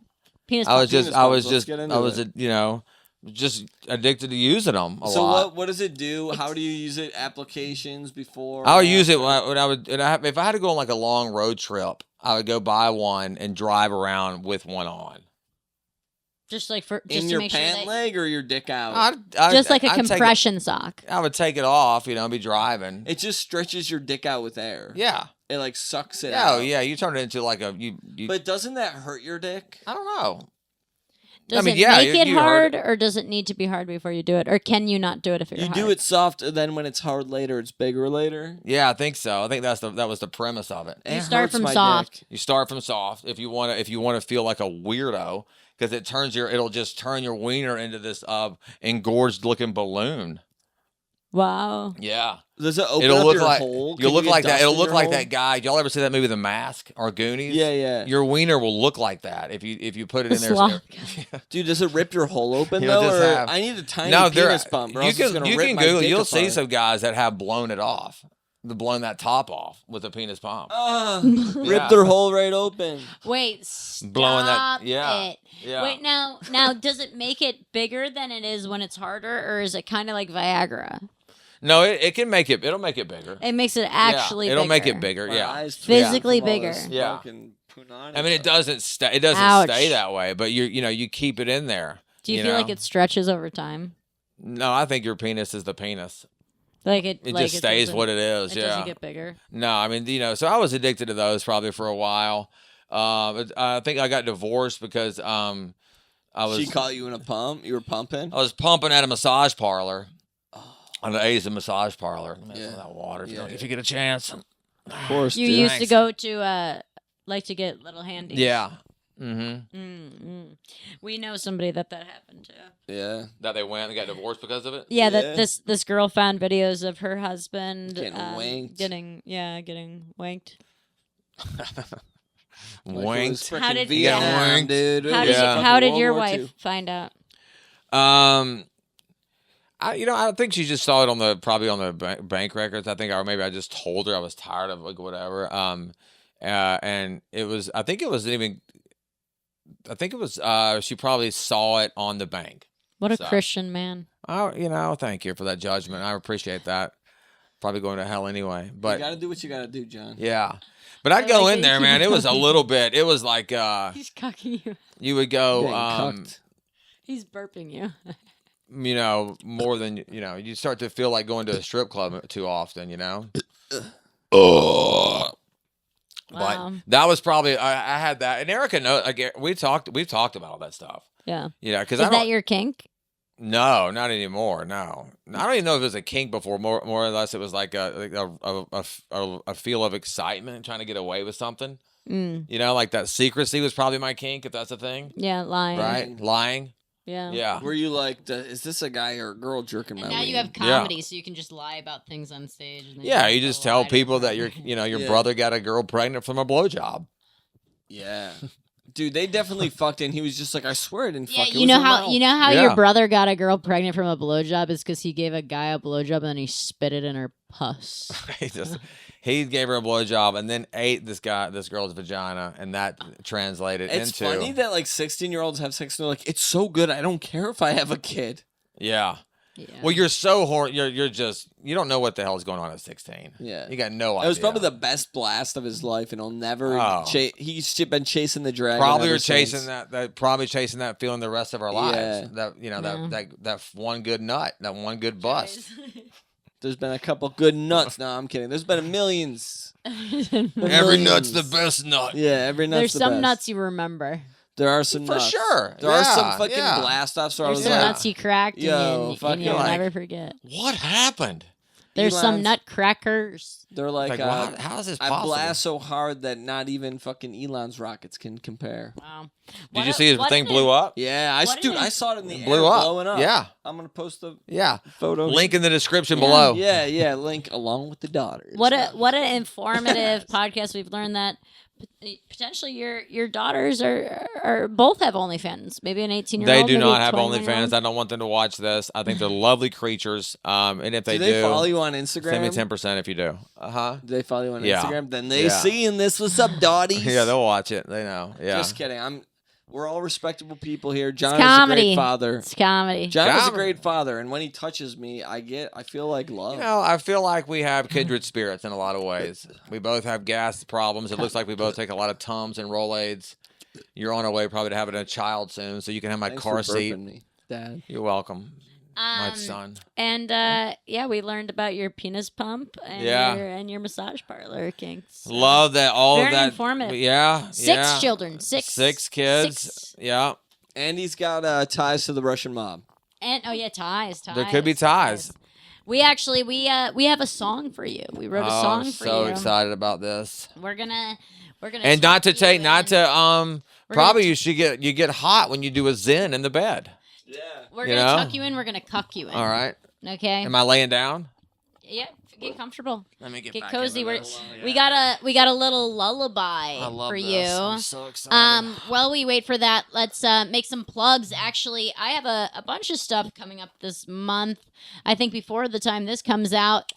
Penis I was pump. just, Penis I was pumps, let's just, get into I was, it. you know, just addicted to using them a So lot. what does it do? How do you use it? Applications before? I would use it when I would, if I had to go on like a long road trip, I would go buy one and drive around with one on. Just like for just in to your make sure pant that leg or your dick out? just like a I'd take it- compression sock. I would take it off, be driving. It just stretches your dick out with air. Yeah. It like sucks it Oh, out. yeah. You turn it into like you But doesn't that hurt your dick? I don't know. Does mean, it yeah, make it you heard hard, it. or does it need to be hard before you do it, or can you not do it if you're You hard? do it soft, and then when it's hard later, it's bigger later. Yeah, I think so. I think that was the premise of it. You It start hurts from my soft. dick. You start from soft if you want to feel like a weirdo because it'll just turn your wiener into this engorged looking balloon. Wow. Yeah. Does it open It'll up look your like hole? you'll Can look you get like that. dust It'll in look your like hole? that guy. Y'all ever see that movie The Mask or Goonies? Yeah, yeah. Your wiener will look like that if you put it in there. Slog. Dude, does it rip your hole open You'll though? just Or have- I need a tiny No, there. penis pump. Or You else it's can gonna rip my Google. dick You'll see apart. some guys that have blown it off, blown that top off with a penis pump. Rip Yeah. their hole right open. Wait, stop Blowing that- yeah. it. Yeah. Wait, now does it make it bigger than it is when it's harder, or is it kind of like Viagra? No, it can make it. It'll make it bigger. It makes it actually it'll bigger. make it bigger. My Yeah. eyes Physically twitch from all bigger. this Yeah. smoking punani I mean, it stuff. doesn't stay. It doesn't Ouch. stay that way, but you keep it in there. Do you feel like know? it stretches over time? No, I think your penis is the penis. Like it It just stays what it is. It yeah. doesn't get bigger. No, I mean, so I was addicted to those probably for a while. I think I got divorced because I was She caught you in a pump. You were pumping. I was pumping at a massage parlor. On the A's massage parlor. Mess Yeah. with that water Yeah. if you get a chance. Of course, You dude. used to Thanks. go to like to get little handies. Yeah. Mm-hmm. Mm-mm. We know somebody that happened to. Yeah. That they went and got divorced because of it. Yeah, Yeah. that this girl found videos of her husband Getting wanked. getting wanked. Like it was Wanked. frickin' How did- Vietnam, yeah. dude. It How was did Yeah. how did World your War wife II. find out? I think she just saw it probably on the bank records. I think, or maybe I just told her I was tired of like whatever. And it was. I think it was. She probably saw it on the bank. What a So- Christian man. Oh, thank you for that judgment. I appreciate that. Probably going to hell anyway. You But gotta do what you gotta do, John. yeah. But I'd go like in that there, you man. keep It was a going. little bit. It was like He's cocking you. you would Getting go. cucked. He's burping you. More than you start to feel like going to a strip club too often, Wow. But that was probably I had that, and Erica knows. We've talked about all that stuff, Yeah. because Is I don't. that your kink? No, not anymore. No, I don't even know if it was a kink before. More or less, it was like a feel of excitement, trying to get away with something. Mm. Like that secrecy was probably my kink, if that's a thing, Yeah, lying. right? Lying. Yeah. Yeah. Were you like, is this a guy or a girl jerking my And now you ween? have comedy, so you can just lie about things on stage. And then Yeah, you can just go tell lie to people that them. your Yeah. brother got a girl pregnant from a blowjob. Yeah. Dude, they definitely fucked and he was just like, I swear I didn't Yeah, fuck. It you was know her how mouth. Yeah. your brother got a girl pregnant from a blowjob is because he gave a guy a blowjob and then he spit it in her pus. He gave her a blowjob and then ate this girl's vagina, and that translated It's into funny that like 16-year-olds have sex and they're like, it's so good, I don't care if I have a kid. yeah. Yeah. Well, you're so horny. You're just you don't know what the hell is going on at 16. Yeah. You got no idea. It was probably the best blast of his life, and he'll never. Oh. He's been chasing the dragon. probably ever are chasing since. that feeling the rest of our lives. Yeah. That Yeah. that one good nut, that one good bust. There's been a couple good nuts. No, I'm kidding. There's been millions. Every nut's the best nut. Yeah, every nut's There's the some best. nuts you remember. There are some For nuts. sure. There are some Yeah, fucking yeah. blast offs where I There's was some like, nuts you cracked Yo, and, you, fucking and you'll like- never forget. What happened? There's some Elon's- nutcrackers. They're like, Wow, how is this I possible? blast so hard that not even fucking Elon's rockets can compare. Wow. Did you see his thing blew up? Yeah, What dude, an- I saw it in the Blew air up. blowing up. Yeah. I'm gonna post the Yeah. photo. Link in the description below. Yeah, link along with the daughters. What an informative podcast. We've learned that potentially your daughters are both have OnlyFans. Maybe an 18-year-old. They do maybe not a have 21-year-old. OnlyFans. I don't want them to watch this. I think they're lovely creatures. And if do they they follow you on Instagram? send me 10% if you do. Do Do they follow you on Yeah. Instagram? Then they Yeah. seeing this. What's up, dotties? Yeah, they'll watch it. They know. Yeah. Just kidding. We're all respectable people here. John is a comedy. great father. It's comedy. John is a Comedy. great father, and when he touches me, I feel like love. You know, I feel like we have kindred spirits in a lot of ways. We both have gas problems. It looks like we both take a lot of Tums and Rolaids. You're on our way probably to having a child soon, so you can have my Thanks car for seat. burping me, Dad. You're welcome, my son. And we learned about your penis pump and Yeah. your massage parlor kinks. Love that. All Very of that. informative. Yeah. Six children. Six kids. Six. Yeah. And he's got ties to the Russian mob. And ties. There could be ties. We actually we have a song for you. We wrote a song I'm for so you. excited about this. We're gonna And not to tuck take, you not in. to We're Probably gonna you get hot when you do a zen in the bed. Yeah. We're you gonna know? tuck you in. We're gonna cuck you in. All right. Okay. Am I laying down? Yeah. Get comfortable. Let me get Get back cozy. into We're, this. we got a little lullaby I love for this. you. I'm so excited. While we wait for that, let's make some plugs. Actually, I have a bunch of stuff coming up this month. I think before the time this comes out,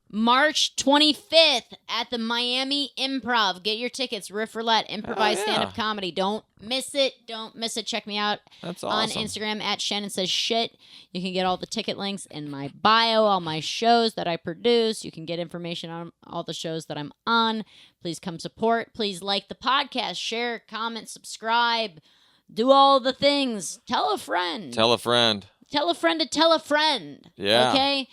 March 25th at the Miami Improv. Get your tickets. Riff Roulette, improvised yeah. stand-up comedy. Don't miss it. Don't miss it. Check me out That's on awesome. Instagram at Shannon Says Shit. You can get all the ticket links in my bio, all my shows that I produce. You can get information on all the shows that I'm on. Please come support. Please like the podcast, share, comment, subscribe, do all the things. Tell a friend. Tell a friend. Tell a friend to tell a friend. Yeah. Okay.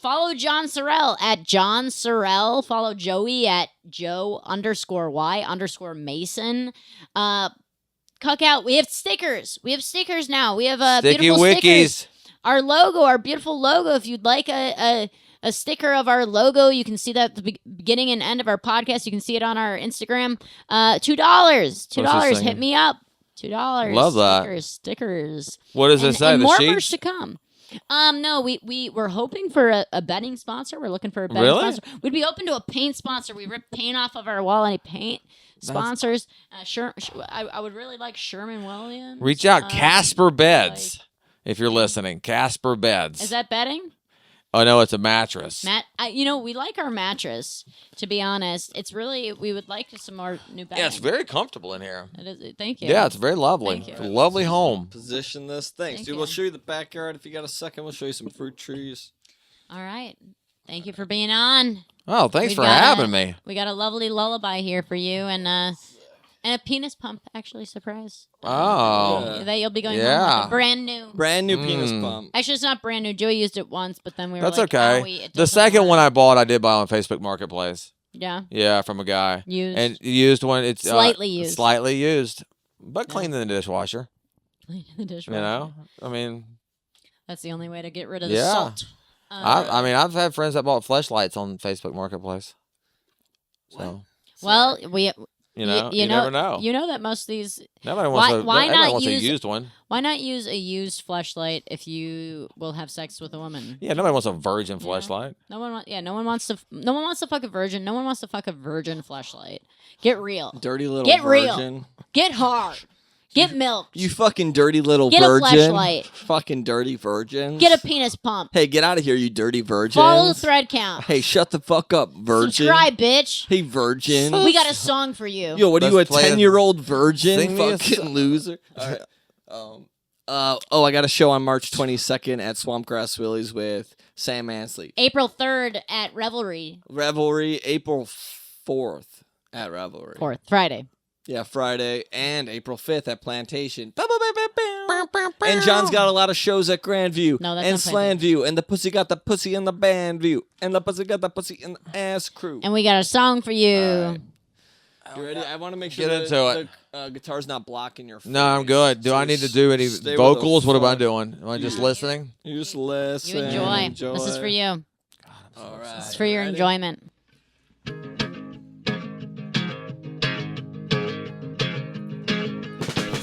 Follow John Sorrell at John Sorrell. Follow Joey at Joe_Y_Mason. Cuck out. We have stickers. We have stickers now. We have Sticky beautiful stickers. wickies. Our logo, our beautiful logo. If you'd like a sticker of our logo, you can see that at the beginning and end of our podcast. You can see it on our Instagram. $2. $2. singing? Hit me up. $2. Love that. Stickers. What does it And, say? and The more sheets? merch to come. No, we're hoping for a betting sponsor. We're looking for a betting Really? sponsor. We'd be open to a paint sponsor. We rip paint off of our wall. Any paint sponsors? I would really like Sherman Williams. Reach out, Casper Beds. like- If you're listening, Casper Beds. Is that betting? Oh no, it's a mattress. We like our mattress. To be honest, it's really we would like some more new bedding. Yeah, it's very comfortable in here. It is. Thank you. Yeah, it's very lovely. Thank you. It's a lovely home. Position this. Thanks, Thank dude. you. We'll show you the backyard if you got a second. We'll show you some fruit trees. All right. Thank you for being on. Oh, thanks We've for got having me. We got a lovely lullaby here for you, and a penis pump. Actually, surprise. Oh. That you'll be going home Yeah. with a brand new. Brand new penis Mm. pump. Actually, it's not brand new. Joey used it once, but then we were That's like, okay. "Owie, it The doesn't second work." one I bought, I did buy on Facebook Marketplace. Yeah. Yeah, from a guy. Used. And used one. It's Slightly used. Slightly used, but clean in the dishwasher. Clean in the You dishwasher. know, I mean, That's the only way to get rid of the Yeah. salt. I mean, I've had friends that bought fleshlights on Facebook Marketplace. So well, you know, you never know. You know that most of these. Nobody wants why everybody not wants use- a used one. Why not use a used fleshlight if you will have sex with a woman? Yeah, nobody wants a virgin Yeah. fleshlight. No one wants. Yeah, no one wants to. No one wants to fuck a virgin. No one wants to fuck a virgin fleshlight. Get real. Dirty little Get real. virgin. Get hard. Get milk. You fucking dirty little Get a virgin. fleshlight. Fucking dirty virgins. Get a penis pump. Hey, get out of here, you dirty virgins. Follow the thread count. Hey, shut the fuck up, virgin. Subscribe, bitch. Hey, virgin. We got a song for you. Yo, what are you, a Let's play 10-year-old virgin? Sing me a Fucking loser. All right. I got a show on March 22nd at Swampgrass Willie's with Sam Ansley. April 3rd at Revelry. Revelry, April 4th at Revelry. 4th, Friday. Yeah, Friday. And April 5th at Plantation. And John's got a lot of shows at Grandview. No, that's and not Plantation. Slandview. And the pussy got the pussy in the band view. And the pussy got the pussy in the ass crew. And we got a song for you. All right. You ready? I want to make sure Get into it. the guitar's not blocking your face. No, I'm good. Do So I need to do any stay with the vocals? What am I front. doing? Am I just listening? You just listen. You enjoy. This is for you. All right. This is for your Ready? enjoyment.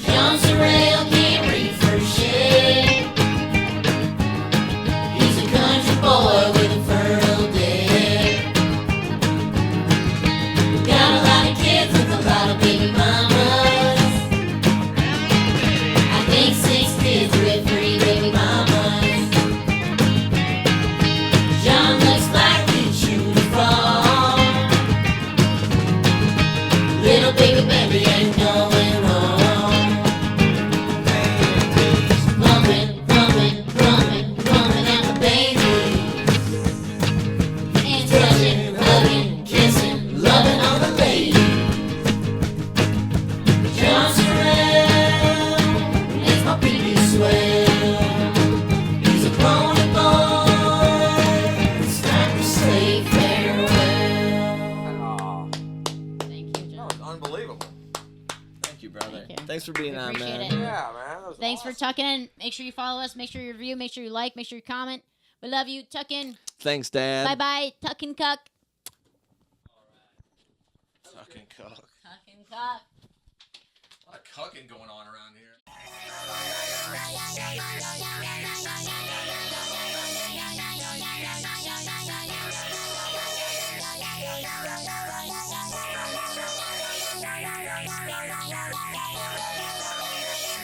John Sorrell can't read for shit. He's a country boy with a fertile dick. Got a lot of kids with a lot of baby mamas. I think 6 kids with 3 baby mamas. John looks like he'd shoot a frog. Little baby baby ain't going home. Plumbing at the baby. And touching, hugging, kissing, loving on the lady. John Sorrell makes my pee swell. He's a pony boy. It's time to say farewell. Thank you, John. Unbelievable. Thank you, brother. Thank you. Thanks for being We on, appreciate man. it. Yeah, man. That was Thanks for awesome. tucking in. Make sure you follow us. Make sure you review. Make sure you like. Make sure you comment. We love you. Tuck in. Thanks, Dad. Bye bye. Tuck and cuck. Fucking cuck. Tuck and cuck. A lot of cucking going on around here.